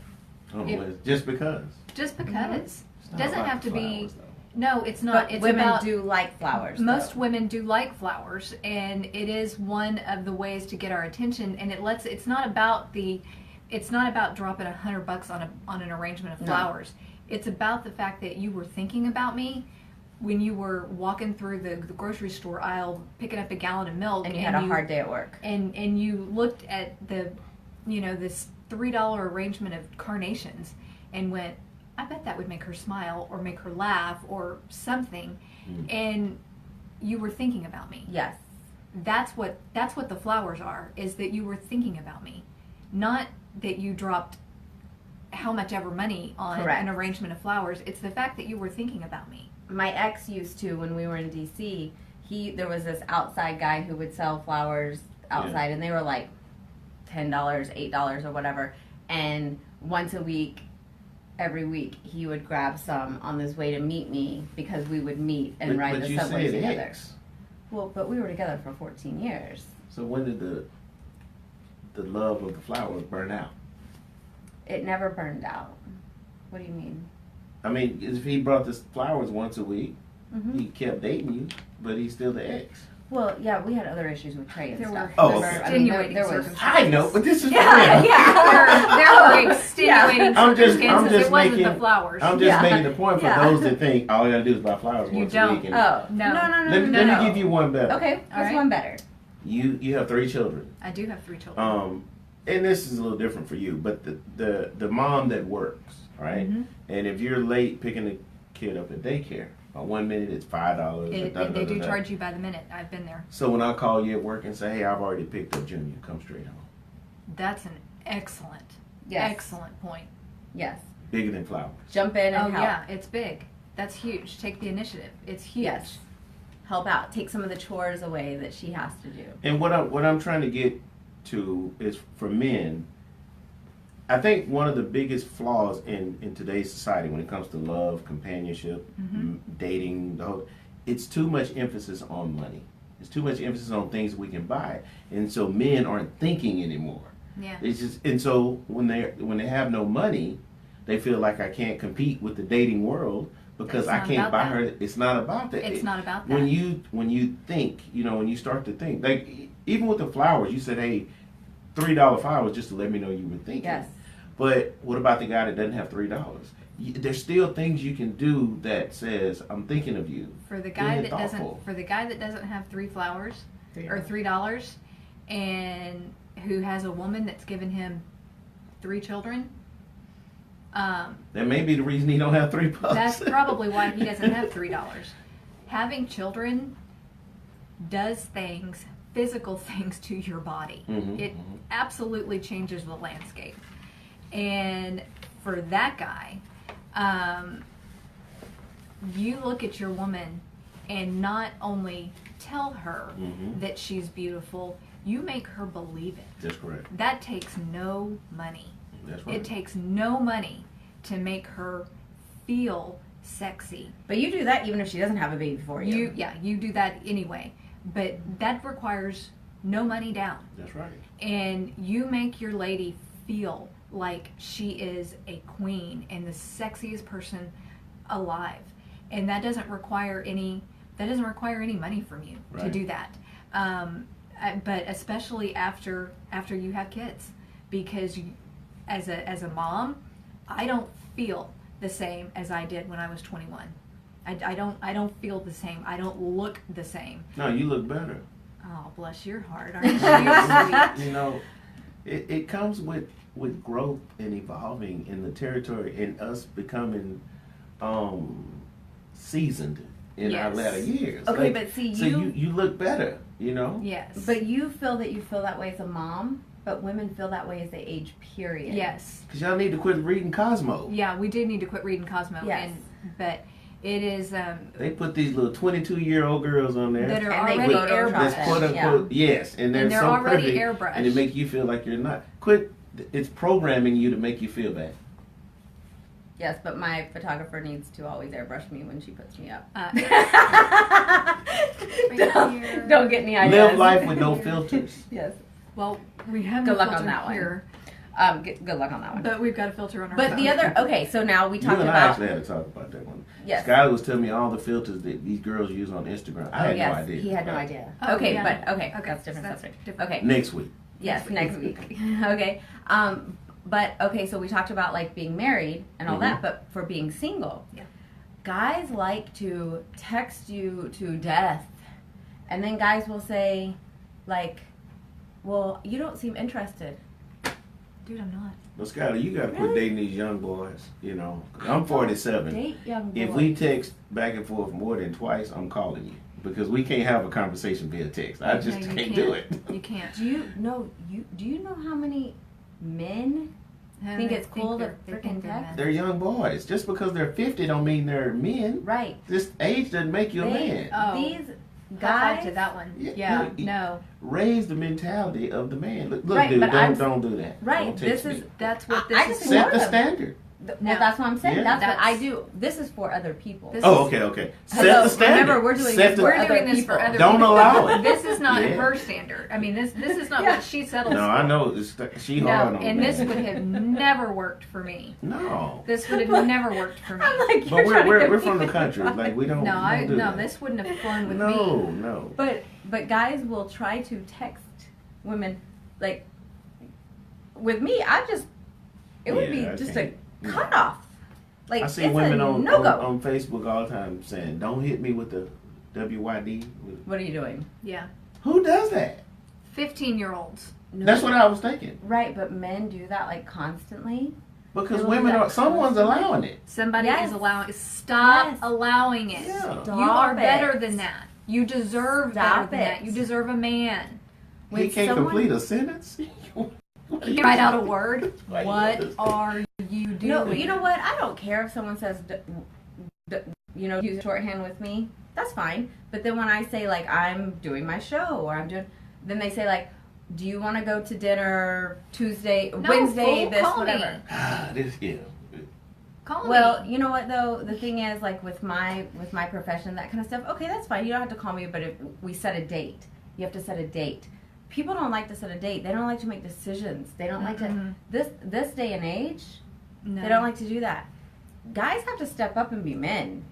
Oh, If- well, just because. Just because. It's not Doesn't about have the to be. flowers, though. No, it's not. But It's women about, do like flowers. Most though. women do like flowers, and it is one of the ways to get our attention. And it's not about dropping $100 on an arrangement of No. flowers. It's about the fact that you were thinking about me when you were walking through the grocery store aisle, picking up a gallon of milk, and you had a hard day at work. and you looked at this $3 arrangement of carnations and went, I bet that would make her smile or make her laugh or something. And you were thinking about me. Yes. That's what the flowers are, is that you were thinking about me. Not that you dropped how much ever money on Correct. an arrangement of flowers. It's the fact that you were thinking about me. My ex used to, when we were in DC, there was this outside guy who would sell flowers outside, and they were like $10, $8 or whatever. And once a week, every week, he would grab some on his way to meet me, because we would meet and ride the subway together. Ex. Well, but we were together for 14 years. So when did the love of the flowers burn out? It never burned out. What do you mean? I mean, if he brought the flowers once a week, Mm-hmm. he kept dating you, but he's still the ex. Well, yeah, we had other issues with Trey and There stuff. were Oh, Remember? okay. I mean, extenuating there was. circumstances. I know, but this is Yeah, yeah. There were extenuating I'm just circumstances. It wasn't making- the flowers. I'm just Yeah. making the point for Yeah. those that think all you gotta do is buy flowers You once a don't. week. And Oh, No. no. let me give you one better. Okay, All what's right. one better? You have 3 children. I do have 3 children. And this is a little different for you, but the mom that works, right? Mhm. And if you're late picking the kid up at daycare, 1 minute it's $5. They do charge you by the minute. I've been there. So when I call you at work and say, hey, I've already picked up Junior, come straight home. That's an excellent, Yes. excellent point. Yes. Bigger than flowers. Jump in and Oh help. yeah, it's big. That's huge. Take the initiative. It's huge. Yes. Help out. Take some of the chores away that she has to do. And what I'm trying to get to is for men, I think one of the biggest flaws in today's society when it comes to love, companionship, dating, it's too much emphasis on money. It's too much emphasis on things we can buy, and so men aren't thinking anymore. Yeah. It's just, and so when they have no money, they feel like I can't compete with the dating world because It's I not can't about buy that. her. It's not about that. It's not about that. When you think, when you start to think, like even with the flowers, you said, hey, $3 flowers just to let me know you were thinking. Yes. But what about the guy that doesn't have $3? There's still things you can do that says, I'm thinking of you. For the guy Being that thoughtful. doesn't have 3 flowers or $3. $3, and who has a woman that's given him 3 children, That may be the reason he don't have $3. that's probably why he doesn't have $3. Having children does things, physical things to your body. Mhm, It mhm. absolutely changes the landscape. And for that guy, you look at your woman and not only tell her Mhm. that she's beautiful, you make her believe it. That's correct. That takes no money. That's right. It takes no money to make her feel sexy. But you do that even if she doesn't have a baby for you. You do that anyway. But that requires no money down. That's right. And you make your lady feel like she is a queen and the sexiest person alive. And that doesn't require any money from you to Right. do that. But especially after you have kids, because as a mom, I don't feel the same as I did when I was 21. I don't feel the same. I don't look the same. No, you look better. Oh, bless your heart. Aren't you sweet? It comes with growth and evolving in the territory and us becoming seasoned in our Yes. latter years. Okay, but see, so you look better, Yes. But you feel that way as a mom, but women feel that way as they age, period. Yes. Because y'all need to quit reading Cosmo. Yeah, we do need to quit reading Cosmo. Yes. But it is They put these little 22-year-old girls on there. that are And they already Photoshop That's them, airbrushed. quote unquote, yes, and they're they're so already perfect, airbrushed. and it make you feel like you're not. Quit. It's programming you to make you feel bad. Yes, but my photographer needs to always airbrush me when she puts me up. here. Don't get any ideas. Live life with no filters. Yes. Well, we have Good no luck on filter that one. here, Good luck on that one. but we've got a filter on our But phone. the other, okay, so now we You talked and I about. actually had to talk about that one. Yes. Skylar was telling me all the filters that these girls use on Instagram. I had no idea. He had no idea. Oh, okay, yeah. but okay, Okay, that's different that's subject. different. Okay. Next week. Yes, next week. Okay. But okay, so we talked about like being married and all that, but for being single, Yeah. guys like to text you to death, and then guys will say, like, "Well, you don't seem interested." Dude, I'm not. But Skylar, you gotta quit Really? dating these young boys. You know, I'm 47. Date young boys. If we text back and forth more than twice, I'm calling you because we can't have a conversation via text. I just No, you can't do it. You can't. Do you know how many men think it's cool to freaking text? They're young boys. Just because they're 50 don't mean they're men. Right. This age doesn't make you a man. Oh. These Guys guys to that one. Yeah, Yeah. you- No. Raise the mentality of the man. Look, Right, dude, but don't do that. right, Don't this text is- me. That's what I this just is Set for. the them. standard. Well, No. that's what I'm saying. Yeah. That's what I That's- do. This is for other people. This Oh, is- okay. Set Hello, the standard. remember, we're doing Set this the- for We're other doing this people. for other Don't people. allow it. This is not Yeah. her standard. I mean, this is not Yeah. what she settles No, for. I know. She No, hard on and me. this would have never worked for me. No. This would have never worked for me. I'm like, But you're trying to we're get me from the to country. cry. Like we don't. No, we don't do that. this wouldn't have flown with me. No. But guys will try to text women, like, with me, it would Yeah, be I just can't. a cutoff. Like, I see it's women a on no-go. Facebook all the time saying, "Don't hit me with the WYD." What are you doing? Yeah. Who does that? 15-year-olds. No. That's what I was thinking. Right, but men do that, like, constantly. Because They'll women do that are. Someone's constantly. allowing it. Somebody Yes. is allowing. Stop Yes. allowing it. Yeah. Stop You are it. better than that. You deserve Stop better than that. it. You deserve a man. When He can't someone- complete a sentence. You write out a word. Like, What this- are you doing? No, you know what? I don't care if someone says, use shorthand with me. That's fine. But then when I say, like, I'm doing my show or then they say, like, do you want to go to dinner Tuesday, No, Wednesday, fool, this, call me. whatever. Yeah. Call Well, me. you know what though? The thing is, like with my profession, that kind of stuff. Okay, that's fine. You don't have to call me, but if we set a date, you have to set a date. People don't like to set a date. They don't like to make decisions. They don't like to. This day and age, No. they don't like to do that. Guys have to step up and be men.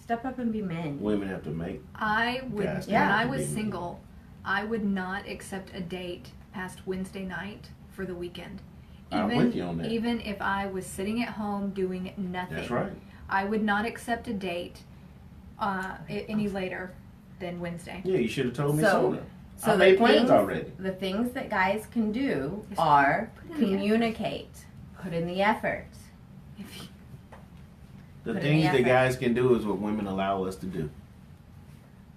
Step up and be men. Women have to make. I would, Guys when have I to was be- single, I would not accept a date past Wednesday night for the weekend. I'm with you on that. Even if I was sitting at home doing nothing. That's right. I would not accept a date any later than Wednesday. Yeah, you should have told me So- sooner. So I the made plans things- already. The things that guys can do Just are put in the communicate, put in the effort. If you- The Put in things the that effort. guys can do is what women allow us to do.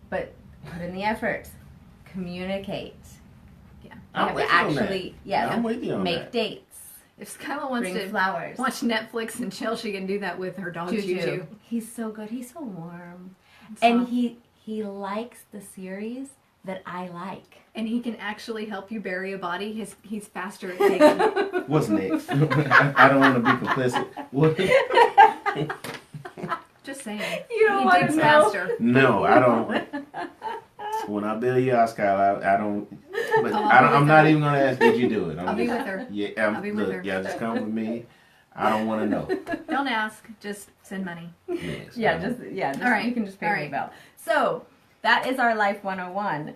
But put in the effort, communicate. Yeah. I'm You with have you to on actually, that. yeah, I'm with you on make that. dates, If Skyla wants bring to flowers. watch Netflix and chill, she can do that with her dog Juju. He's so good. He's so warm, So- and he likes the series that I like. And he can actually help you bury a body. He's faster at digging. What's next? I don't want to be complicit. What? Just saying. You don't he wanna digs know. faster. No, I don't. When I build your house, Kyle, I don't. But Oh, I'm not even gonna ask. Did you do it? I'll be with her. Yeah, I'll be with look, her. yeah, just come with me. I don't want to know. Don't ask. Just send money. Yes, Just All right. you can just pay All me right. bill. So that is our Life 101.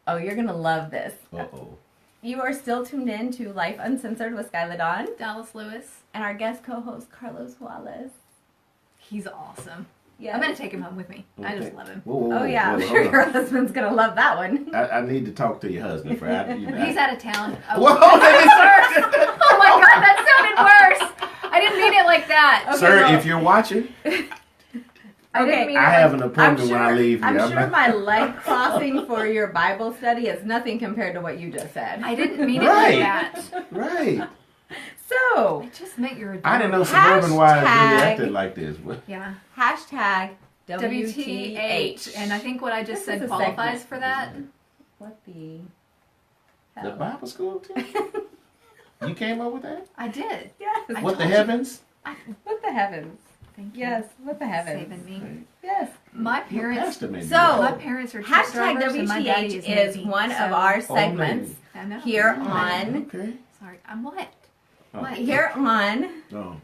Oh, you're gonna love this. Uh-oh. You are still tuned in to Life Uncensored with Skyla Dawn Dallas Lewis. and our guest co-host Carlos Wallace. He's awesome. Yeah. I'm gonna take him home with me. I just Okay. love him. Whoa, Oh yeah, I'm whoa, sure hold your on. husband's gonna love that one. I need to talk to your husband for He's out of town. Oh, Whoa! oh my god, that sounded worse. I didn't mean it like that. Okay, Sir, well- if you're watching, I didn't Okay, mean I it have like, an appointment when I leave here. I'm I'm sure not- my leg crossing for your Bible study is nothing compared to what you just said. I didn't mean it Right. like that. Right. So, I just meant you're a I didn't know dork. suburban wives really Hashtag- acted like this. Yeah. hashtag WTH. WTH. And I think what I just This is said a qualifies segment. for that. What the The hell? Bible school too? You came up with that? I did. Yes. I What the told you. heavens? What the heavens? Thank you. Yes, what the heavens? Saving me. Yes. My Your parents. pastor may be So, right. My parents are truck Hashtag drivers and my daddy WTH is is Navy, one of so- our Oh, segments maybe. I know. here on Okay. Sorry. I'm what? Oh. What? here on Oh.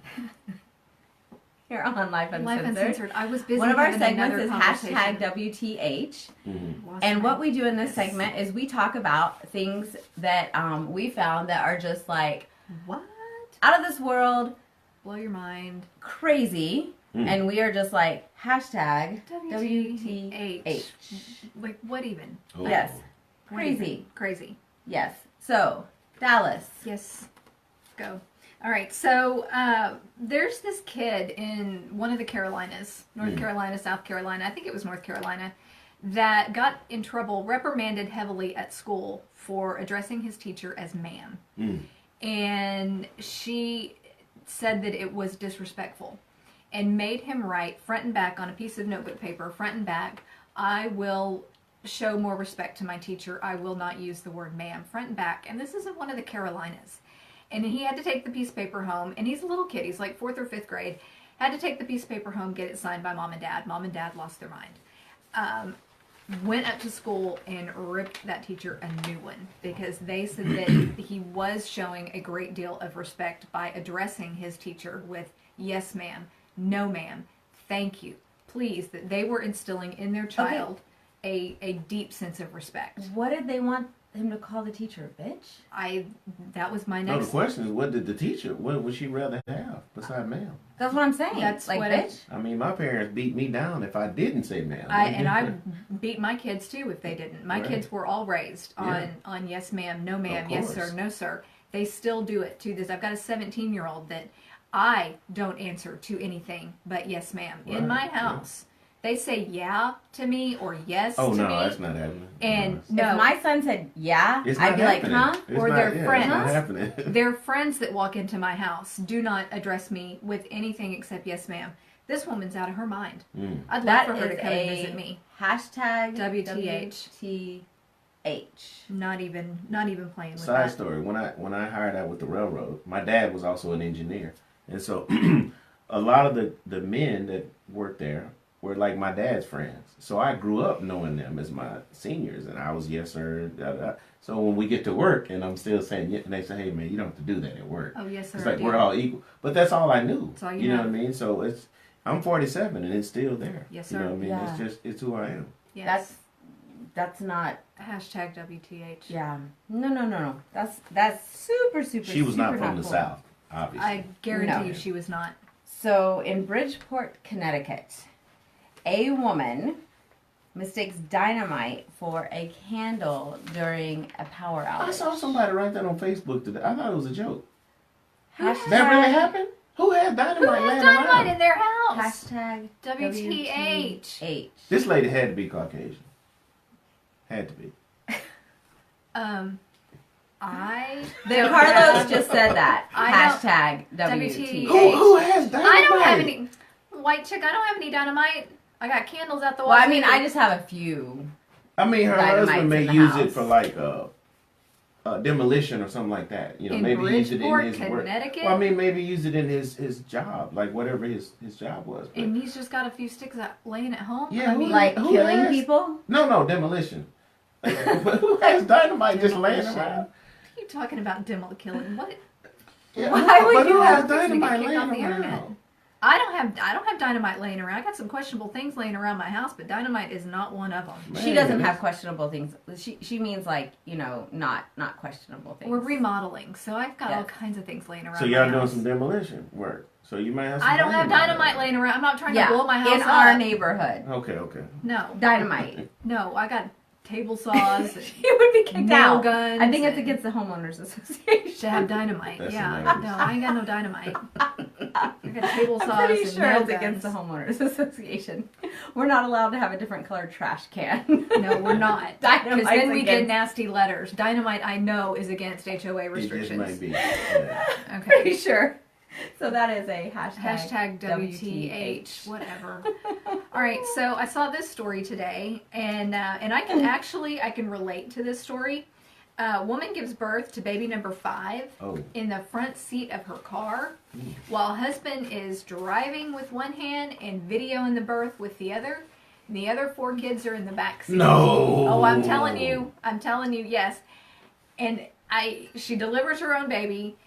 Life Uncensored. Life Uncensored. I was busy. One of our having segments another is conversation. hashtag WTH. Mhm. Lost And my- what we do in this segment is we talk about things that we found that are just like What? out of this world, Blow your mind. crazy, Mm. and we are just like hashtag WTH. WTH. Like what even? Oh. Yes. What even? Crazy. Crazy. Yes. So Dallas. Yes. Go. All right. So there's this kid in one of the Carolinas, North Carolina, South Carolina. I think it was North Carolina, that got in trouble, reprimanded heavily at school for addressing his teacher as ma'am. And she said that it was disrespectful and made him write front and back on a piece of notebook paper, front and back, I will show more respect to my teacher. I will not use the word ma'am, front and back. And this is in one of the Carolinas. And he had to take the piece of paper home, and he's a little kid, he's like 4th or 5th grade, had to take the piece of paper home, get it signed by mom and dad. Mom and dad lost their mind. Went up to school and ripped that teacher a new one because they said that he was showing a great deal of respect by addressing his teacher with yes ma'am, no ma'am, thank you, please, that they were instilling in their child a deep sense of respect. What did they want him to call the teacher a bitch? That was my No, next. the question is, what did the teacher? What would she rather have beside ma'am? That's what I'm saying. That's like what bitch. I mean, my parents beat me down if I didn't say ma'am. I beat my kids too if they didn't. My Right. kids were all raised on yes ma'am, no ma'am, yes sir, course. no sir. They still do it to this. I've got a 17-year-old that I don't answer to anything but yes ma'am. In Right, my yeah. house, they say yeah to me or yes Oh to no, me. that's not happening. And No, no, If my son said yeah, it's I'd not be happening. like, huh? It's Or not, their yeah, friends. It's not happening. their friends that walk into my house do not address me with anything except yes ma'am. This woman's out of her mind. I'd love That for her to is come and a visit me. hashtag WTH. WTH. Not even playing with Side that. story: when I hired out with the railroad, my dad was also an engineer, and so a lot of the men that worked there were like my dad's friends. So I grew up knowing them as my seniors, and I was yes sir. Da, da. So when we get to work, and I'm still saying, and they say, hey man, you don't have to do that at work. Oh yes sir. It's I like do. we're all equal, but that's all I knew. That's all you know know. what I mean? So I'm 47, and it's still there. Yes, You know sir. what I mean? Yeah. It's who I am. Yes. That's not. Hashtag WTH. Yeah. No. That's super. She was not super from the cool. South, obviously. I guarantee No. you she was not. So in Bridgeport, Connecticut, a woman mistakes dynamite for a candle during a power outage. I saw somebody write that on Facebook today. I thought it was a joke. Hashtag, That really happened? Who had Who dynamite has laying dynamite around? in their house? Hashtag WTH. WTH. This lady had to be Caucasian. Had to be. I. Then don't Carlos have- just said that. I Hashtag WTH. WTH. Who has dynamite? I don't have any. White chick, I don't have any dynamite. I got candles at the wall. Well, I mean, I just have a few. I mean, her Dynamites husband may in the use house. it for like demolition or something like that. You know, In maybe use it in Bridgeport, his work. Connecticut? Well, I mean, maybe use it in his job, like whatever his job was. But, And he's just got a few sticks laying at home. Yeah, I mean, Like Who killing has- people? no, demolition. But who has dynamite just laying Demolition. around? What are you talking about? Killing? What? Yeah, Why would but you who have has this to get dynamite kicked laying off the internet? around? I don't have dynamite laying around. I got some questionable things laying around my house, but dynamite is not one of them. She Man, doesn't that's- have questionable things. She means like, not questionable things. We're remodeling, so I've got all Yes. kinds of things laying around. So my y'all doing house. some demolition work. So you might have some I don't have dynamite around. laying around. I'm not trying Yeah, to blow my house in up. our neighborhood. Okay. No, Dynamite. no, I got table saws and She would be kicked nail out. guns. I think it's and- against the homeowners association. to have dynamite. That's Yeah, hilarious. no, I ain't got no dynamite. I got table saws I'm pretty and sure nail it's against the guns. homeowners association. We're not allowed to have a different colored trash can. No, we're not. Because Dynamite's then we get against- nasty letters. Dynamite, I know, is against HOA It just restrictions. might be. Yeah. Okay. Pretty sure. So that is a Hashtag WTH, whatever. All right, so I saw this story today, and I can relate to this story. Woman gives birth to baby number 5 Oh. in the front seat of her car, while husband is driving with one hand and videoing the birth with the other. And the other 4 kids are in the back seat. No. Oh, I'm telling you, yes. And she delivers her own baby,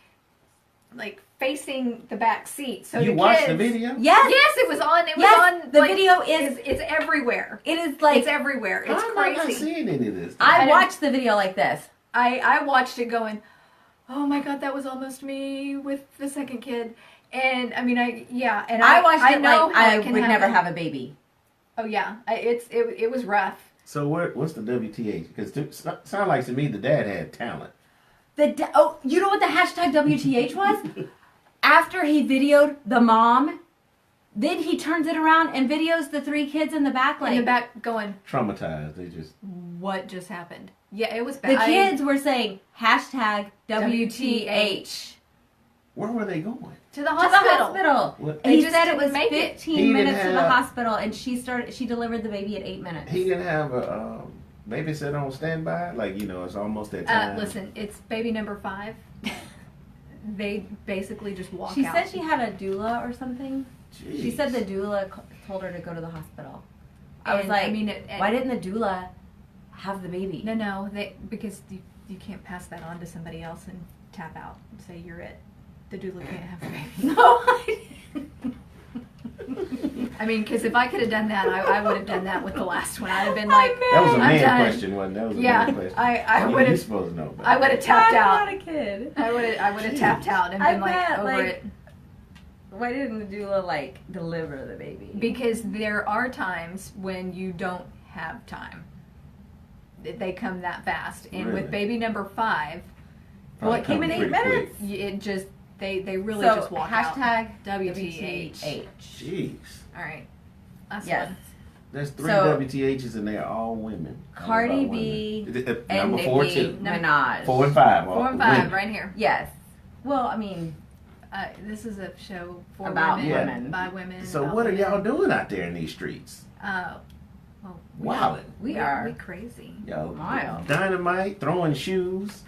like facing the back seat. So You the watched kids, the video? Yes. Yes, it was on. It was Yes, on. the like, video is- It's everywhere. It is like It's everywhere. It's How am I not crazy. seeing any of this? I I watched the video like this. I watched it going, oh my god, that was almost me with the second kid. And I mean, I watched it know like how I it can would never happen. have a baby. Oh yeah, it was rough. So what's the WTH? Because it sounds like to me the dad had talent. You know what the hashtag WTH was? After he videoed the mom, then he turns it around and videos the 3 kids in the back, like In the back going, Traumatized. They just. what just happened? Yeah, it was bad. the kids were saying hashtag WTH. Where were they going? To the To the hospital. hospital. What? They He just said it didn't was make it. 15 He didn't minutes to the have- hospital, and she delivered the baby at 8 minutes. He didn't have a babysitter on standby. Like, you know, it's almost that time. Listen, it's baby number 5. They basically just walk She out. said she had a doula or something. Jeez. She said the doula told her to go to the hospital. I was And, like, I mean, why didn't the doula have the baby? No, because you can't pass that on to somebody else and tap out and say you're it. The doula can't have the baby. No, I didn't. I mean, because if I could have done that, I would have done that with the last one. I'd have been like, That was a I'm man done. question, wasn't it? That was a Yeah, man question. I What would are you have. supposed to know about I would have that? tapped I'm out. not a kid. I would have tapped out and I been like bet, over like- it. Why didn't the doula like deliver the baby? Because there are times when you don't have time. They come that fast, and Really? with baby number 5, Probably it came in coming 8 pretty minutes. it just they really so just walk hashtag out. WTH. quick. Jeez. All right, that's Yes. one. There's 3 So- WTHs and they're all women. All Cardi about B women. and Number 4, Nicki 2. Minaj. 4 and 5. 4 and all 5 women. right here. Yes. Well, I mean, This is a show for About women, women. by women. So about what are women. y'all doing out there in these streets? Well, Wilding. we are. we crazy. Yo, Wild. dynamite, throwing shoes.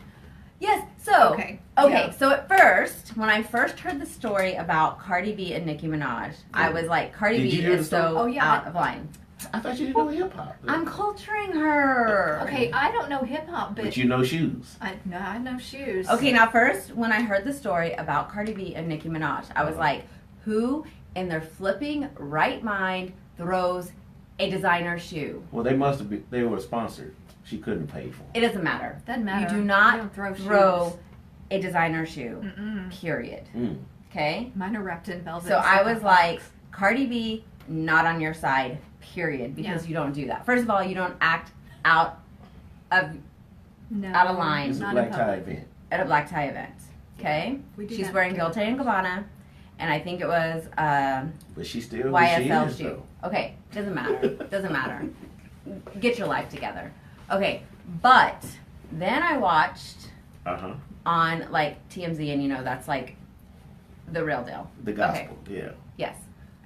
Yes. So Okay. Okay, Yeah. so at first, when I first heard the story about Cardi B and Nicki Minaj, I was like, Cardi Did B you hear the is story? so Oh, yeah. out of line. I thought you didn't know hip hop. I'm culturing her. Okay, I don't know hip hop, But you know shoes. I know shoes. Okay, now first, when I heard the story about Cardi B and Nicki Minaj, I was like, who in their flipping right mind throws a designer shoe? Well, they must have been. They were sponsored. She couldn't have paid for it. It doesn't matter. Doesn't matter. You do You not don't throw throw shoes. a designer shoe. Mm-mm. Period. Mm. Okay? Mine are wrapped in velvet. So I and was like, Cardi B, not on your side, period, because Yeah. you don't do that. First of all, you don't act out of no, out of line. It's a not black in tie public. event. at a black tie event. Okay? We do She's that wearing too. Dolce & Gabbana, and I think it was But she still who she YSL is, shoe. though. Okay, doesn't matter. Doesn't matter. Get your life together. Okay, but then I watched Uh-huh. on like TMZ, and you know that's like the real deal. The gospel. Yeah. Yes.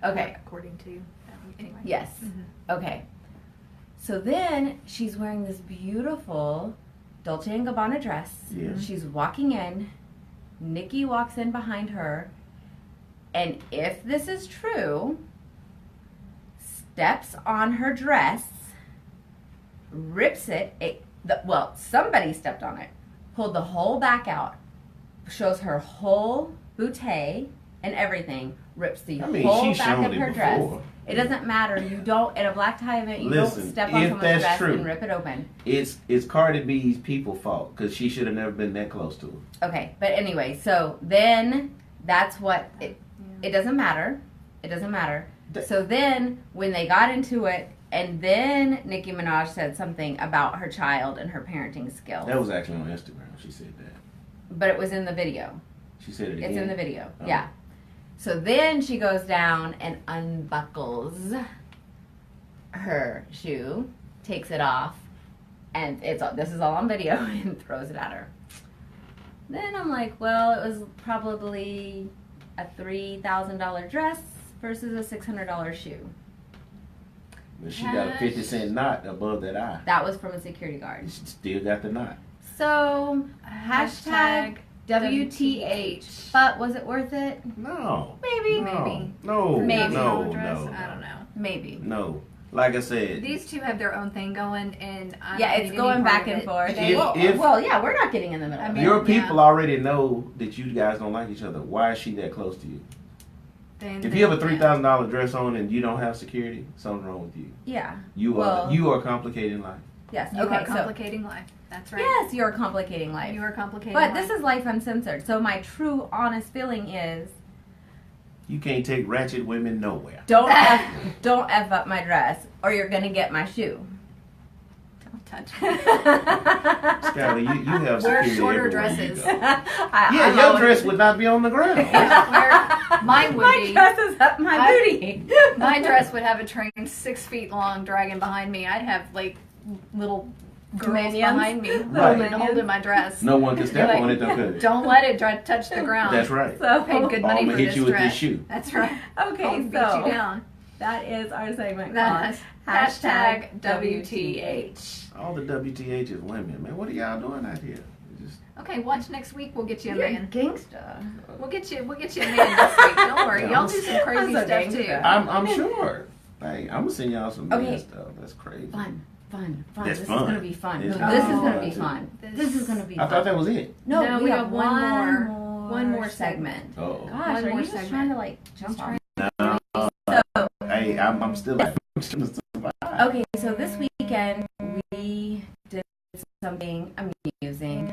Okay. According to anyway. Yes. Mhm. Okay. So then she's wearing this beautiful Dolce & Gabbana dress. Yes. She's walking in. Nikki walks in behind her. And if this is true, steps on her dress, rips it. Well, somebody stepped on it, pulled the whole back out, shows her whole bootay and everything, rips the I mean, whole she's back shown of it her dress. before. It doesn't matter. You don't, at a black tie event, you Listen, don't step on if someone's that's dress true, and rip it open. It's Cardi B's people fault because she should have never been that close to her. Okay, but anyway, so then that's what, it doesn't matter. It doesn't matter. That- So then when they got into it, and then Nicki Minaj said something about her child and her parenting skills. That was actually on Instagram. She said that. But it was in the video. She said it again. It's in the video. Oh. Yeah. So then she goes down and unbuckles her shoe, takes it off, and this is all on video, and throws it at her. Then I'm like, well, it was probably a $3,000 dress versus a $600 shoe. But she got a 50-cent knot above that eye. That was from a security guard. She still got the knot. So hashtag WTH. But was it worth it? No. Maybe. No. Maybe. No. Maybe. No. Dress? No. I don't know. Maybe. No. Like I said, These two have their own thing going, and I Yeah, don't it's need going any part back of and it. forth. They- Well, yeah, we're not getting in the middle. I of mean, it. your yeah. people already know that you guys don't like each other. Why is she that close to you? then If they- you have a $3,000 dress on and you don't have security, something's wrong with you. Yeah. You are complicating life. Yes. You okay. are complicating life. That's So right. yes, you're complicating life. You are complicating But life. this is Lyfe Uncensored. So my true, honest feeling is, You can't take ratchet women nowhere. don't f up my dress, or you're gonna get my shoe. touch me. Skylar, you have Wear security shorter everywhere you dresses. go. I'm Your always- dress would not be on the ground. Mine would My be. dress is up my booty. My dress would have a train 6 feet long dragging behind me. I'd have like little girls Minions. behind me Right. holding my dress. No one can step Like, on it, though, could it? Don't let it touch the ground. That's right. So, I paid good Or money I'ma for hit this you with dress. this shoe. That's right. okay, I'll beat so you down. that is our segment That's called hashtag WTH. WTH. All the WTH is women, man. What are y'all doing out here? Just Okay, watch next week. We'll get you a You're a man. gangsta. We'll get you a man next week. Don't worry. Yeah, Y'all do some crazy I'm so stuff too. gangsta. I'm sure. Hey, I'm gonna send y'all some Okay. man stuff. That's crazy. Fun. That's This fun. is gonna be fun. It's No, this is fun. gonna be Too. fun. This- This is gonna be I fun. thought that was it. No, we have have one one more more segment. Oh. Gosh, One are more you just segment. trying to like jump on? No. Hey, I'm still like, Okay, so this weekend we did something amusing.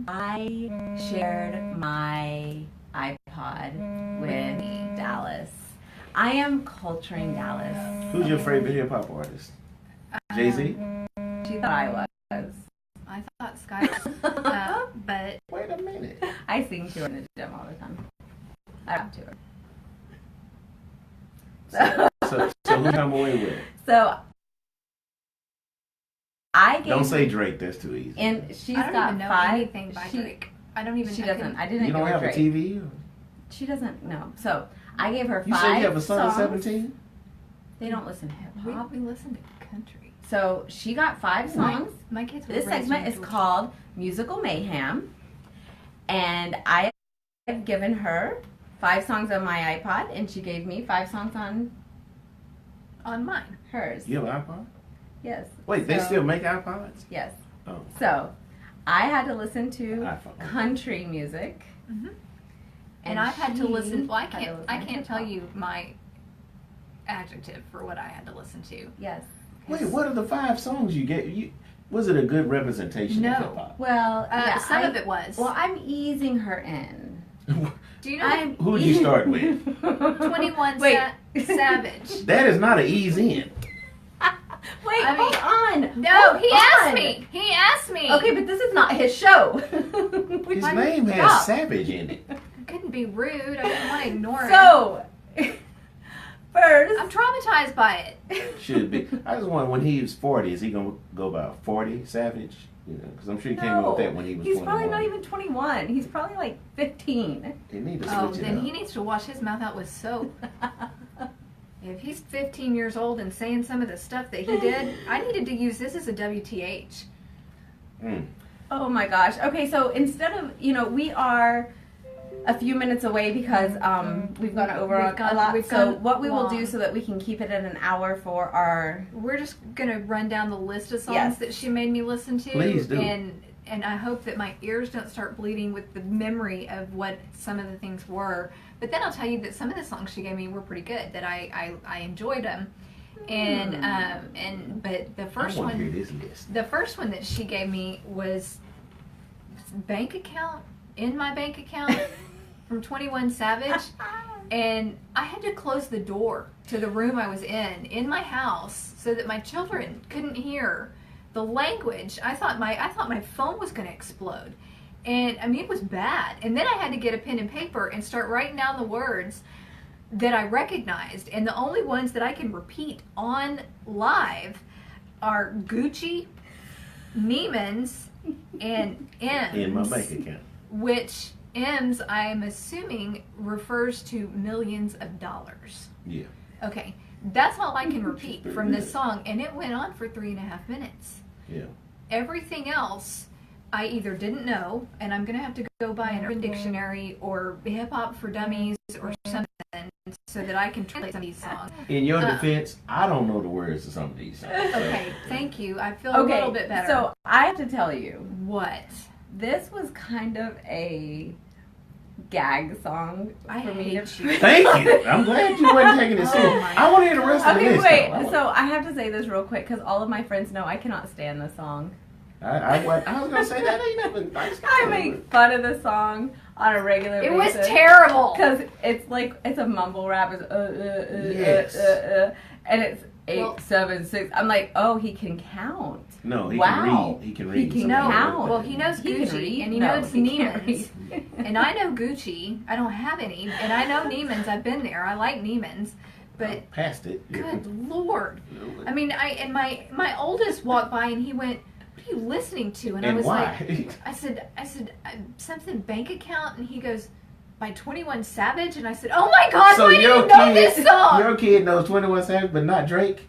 I shared my iPod with Dallas. I am culturing Dallas. Who's your favorite hip hop artist? Jay-Z? She thought I was. I thought Sky was, but Wait a minute. I sing to her in the gym all the time. I rap to her. So who come away with? So I gave Don't say Drake, that's too easy. and she's I don't got even know 5. anything by she, Drake. I don't even. She I doesn't. couldn't- I didn't You don't give her have a Drake. TV? Or? She doesn't know. So I gave her 5 You said you have a son of songs. 17? They don't listen to hip hop. We listen to country. So she got 5 songs. My kids. Were This raised segment in is Georgia. called Musical Mayhem, and I have given her 5 songs on my iPod, and she gave me 5 songs on On mine. hers. You have an iPod? Yes. Wait, they So- still make iPods? Yes. Oh. So I had to listen to iPhone. country music. Mhm. And I've had to she listen. Well, I had to can't. listen I to can't tell hip-hop. you my adjective for what I had to listen to. Yes. Wait, what are the 5 songs you gave? Was it a good representation No. of hip hop? Well, yeah, Some of it was. Well, I'm easing her in. Do you know I'm Who'd you start with? 21 Wait. Savage? That is not an ease in. Wait, I hold on. No, Hold he asked on. me. He asked me. Okay, but this is not his show. His Why name did you has stop? Savage in it. I couldn't be rude. I didn't want to ignore it. So, first, I'm traumatized by it. Should be. I just wonder when he was 40, is he going to go by 40 Savage? You know, because I'm sure he came up with that when he was he's 21. probably not even 21. He's probably like 15. He need to Oh, switch it then up. he needs to wash his mouth out with soap. If he's 15 years old and saying some of the stuff that he did, I needed to use this as a WTH. Mm. Oh my gosh. Okay, so instead of, we are a few minutes away because we've gone over We've a gone- lot. we've So gone what we will long. do so that we can keep it at an hour for our... We're just gonna run down the list of songs Yes. that she made me listen to. Please do. And I hope that my ears don't start bleeding with the memory of what some of the things were. But then I'll tell you that some of the songs she gave me were pretty good. That I enjoyed them. But the first I want to one, hear this list. the first one that she gave me was bank account in my bank account from 21 Savage. And I had to close the door to the room I was in my house, so that my children couldn't hear the language. I thought my phone was going to explode. And I mean, it was bad. And then I had to get a pen and paper and start writing down the words that I recognized. And the only ones that I can repeat on live are Gucci, Neiman's, and M's. In my bank account. Which M's, I'm assuming, refers to millions of dollars. Yeah. Okay, that's all I can repeat Pretty from this good. song, and it went on for 3.5 minutes. Yeah. Everything else, I either didn't know, and I'm gonna have to go buy an Urban Dictionary or Hip Hop for Dummies or something, so that I can translate some of these songs. In your defense, I don't know the words to some of these songs. Okay, thank you. I feel Okay, a little bit better. so I have to tell you, What? this was kind of a gag song I for me hate to... you. Thank you. I'm glad you wasn't taking it Oh serious. my I want to hear the rest of the Okay, list. wait. though. So I have to say this real quick because all of my friends know I cannot stand this song. I was gonna say that ain't nothing. I make fun of the song on a regular It basis. was terrible. Because it's a mumble rap. It's Yes. and it's 8, 7, 6. I'm like, oh, he can count. No, he Wow. can read. He can read. He can No, count. well, he knows He can Gucci, read? and he No, knows he can't Neiman's, read. and I know Gucci. I don't have any, and I know Neiman's. I've been there. I like Neiman's, but Past it. good Lord, I mean, my oldest walked by and he went, "What are you listening to?" And I And was why? like, I said something bank account, and he goes, by 21 Savage, and I said, "Oh my God, So why do your you know kid- this song?" Your kid knows 21 Savage, but not Drake.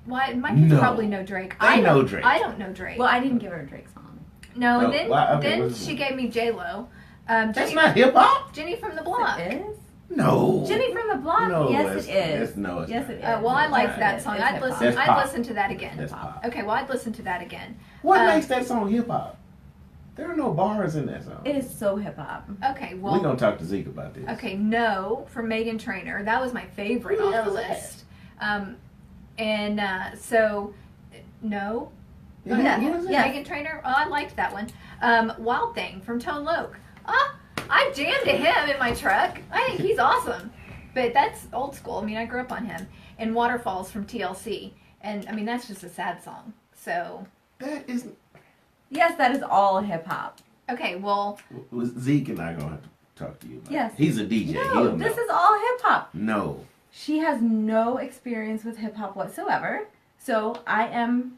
Why my kids No. probably know Drake. They I know don't- Drake. I don't know Drake. Well, I didn't give her a Drake song. No, No, and then why- okay, then what's it? she gave me J Lo. That's not hip hop. Jenny from the Block. It is? No. Jenny from the Block? No, yes, it's- it is. it's- no, it's yes, not. it is. Well, I like Yes, it that is. song. It's I'd hip-hop. listen. That's I'd pop. listen to that again. That's pop. Okay, well, I'd listen to that again. What makes that song hip hop? There are no bars in that song. It is so hip hop. Okay, well, We're gonna talk to Zeke about this. okay, No from Megan Trainor. That was my favorite Who off the is that? list. So No. Yeah, Yeah. who is it? Yeah. Megan Trainor. Oh, I liked that one. Wild Thing from Tone Loc. I jammed to him in my truck. I think he's awesome. But that's old school. I mean, I grew up on him. And Waterfalls from TLC. And I mean, that's just a sad song. So, That is. Yes, that is all hip hop. okay, well, Zeke and I gonna have to talk to you about. Yes. It. He's a DJ. No, He'll this know. is all hip hop. No. She has no experience with hip hop whatsoever. So I am.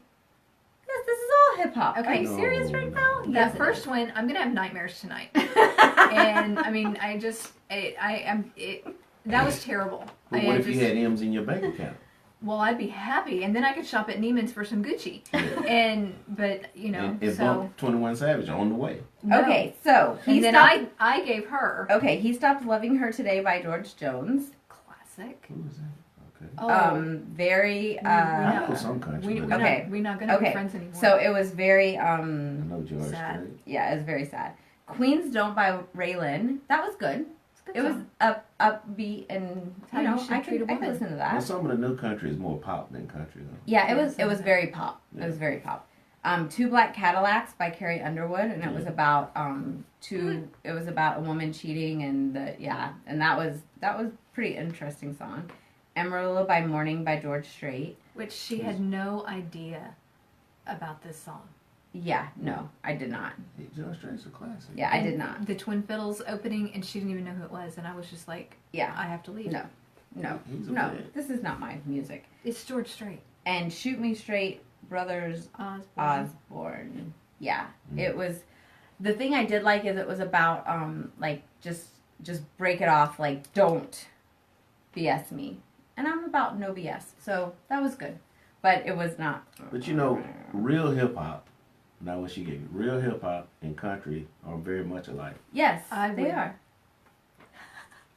Yes, this is all hip hop. Okay. Are you serious No, right no. now? the Yes, it first is. one, I'm going to have nightmares tonight. And I mean, that was terrible. But what if you had M's in your bank account? Well, I'd be happy, and then I could shop at Neiman's for some Gucci. Yeah. But you know, and so bump 21 Savage on the way. no. Okay, so he And then stopped. I gave her Okay, he stopped loving her today by George Jones. classic. Who is that? Okay. Oh, Very. I know. know some country. we're but Okay. not going to be Okay, friends anymore. so it was very. I know George Sad. Strait. Yeah, it was very sad. Queens Don't by Raylan. That was good. It's a good It was song. upbeat and how you you know should I treat could a woman. listen to Well, that. some of the new country is more pop than country, though. Yeah, it Yes, was very pop. Yeah. It was very pop. Two Black Cadillacs by Carrie Underwood, and it was about It was about a woman cheating, and that was pretty interesting song. Amarillo by Morning by George Strait. Which she had no idea about this song. Yeah, no, I did not. Hey, George Strait's a classic. Yeah, I did not. The Twin Fiddles opening, and she didn't even know who it was, and I was just like, Yeah, I have to leave. no, no, He's a no. fan. This is not my music. It's George Strait. And Shoot Me Straight, Brothers Osborne. Yeah, it was. The thing I did like is it was about like just break it off, like don't BS me, and I'm about no BS, so that was good, but it was not. But you know, real hip hop, now what she gave you, real hip hop and country are very much alike. Yes, I they would- are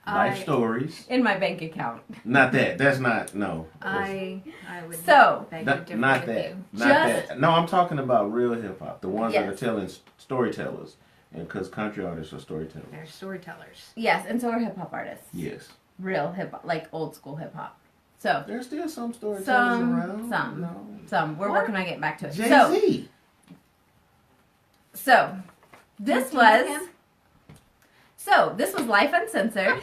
Life stories. in my bank account. Not that. That's not, no. I would So, beg to Not, differ not with that. you. Not Just- that. No, I'm talking about real hip hop. The ones that are Yes. telling storytellers. And because country artists are storytellers. They're storytellers. Yes, and so are hip hop artists. Yes. Real hip hop, like old school hip hop. So There's still some storytellers Some- around. some. No. we're What? working on getting back to it. Jay-Z. So this Do you know was him? this was Life Uncensored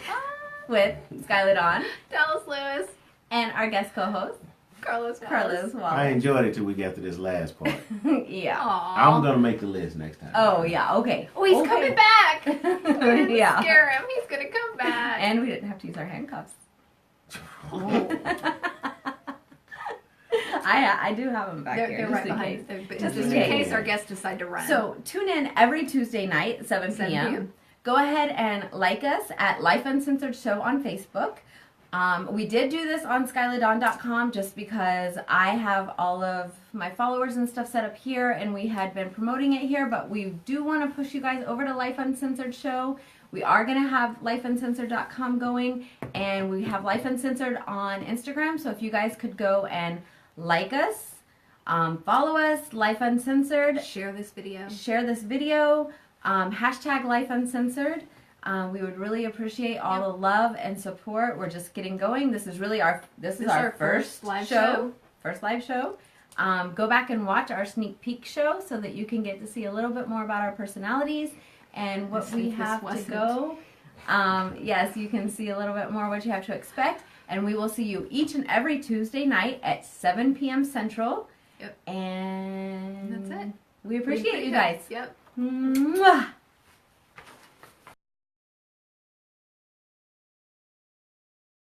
with Skylar Dawn Dallas Lewis, and our guest co-host Carlos Wallace. Carlos I Wallace. enjoyed it till we got to this last part. Yeah. Aww. I'm going to make the list next time. Oh yeah. Okay. Oh, he's Okay. coming back. We didn't Yeah. scare him. He's gonna come back. And we didn't have to use our handcuffs. Oh. I do have them back They're, here. they're just right in behind. case. Just Just in in case case. our guests decide to run. So tune in every Tuesday night, 7 7 p.m. p.m. Go ahead and like us at Life Uncensored Show on Facebook. We did do this on SkylarDawn.com just because I have all of my followers and stuff set up here, and we had been promoting it here, but we do want to push you guys over to Life Uncensored Show. We are going to have LifeUncensored.com going, and we have Life Uncensored on Instagram, so if you guys could go and like us, follow us, Life Uncensored, share this video. share this video, hashtag Life Uncensored. We would really appreciate all the love and support. We're just getting going. This is really our This is our first live show. First live show. Go back and watch our sneak peek show so that you can get to see a little bit more about our personalities and what we have to go. Yes, you can see a little bit more what you have to expect. And we will see you each and every Tuesday night at 7 p.m. Central. Yep. And that's it. We appreciate you guys. Yep. Mwah!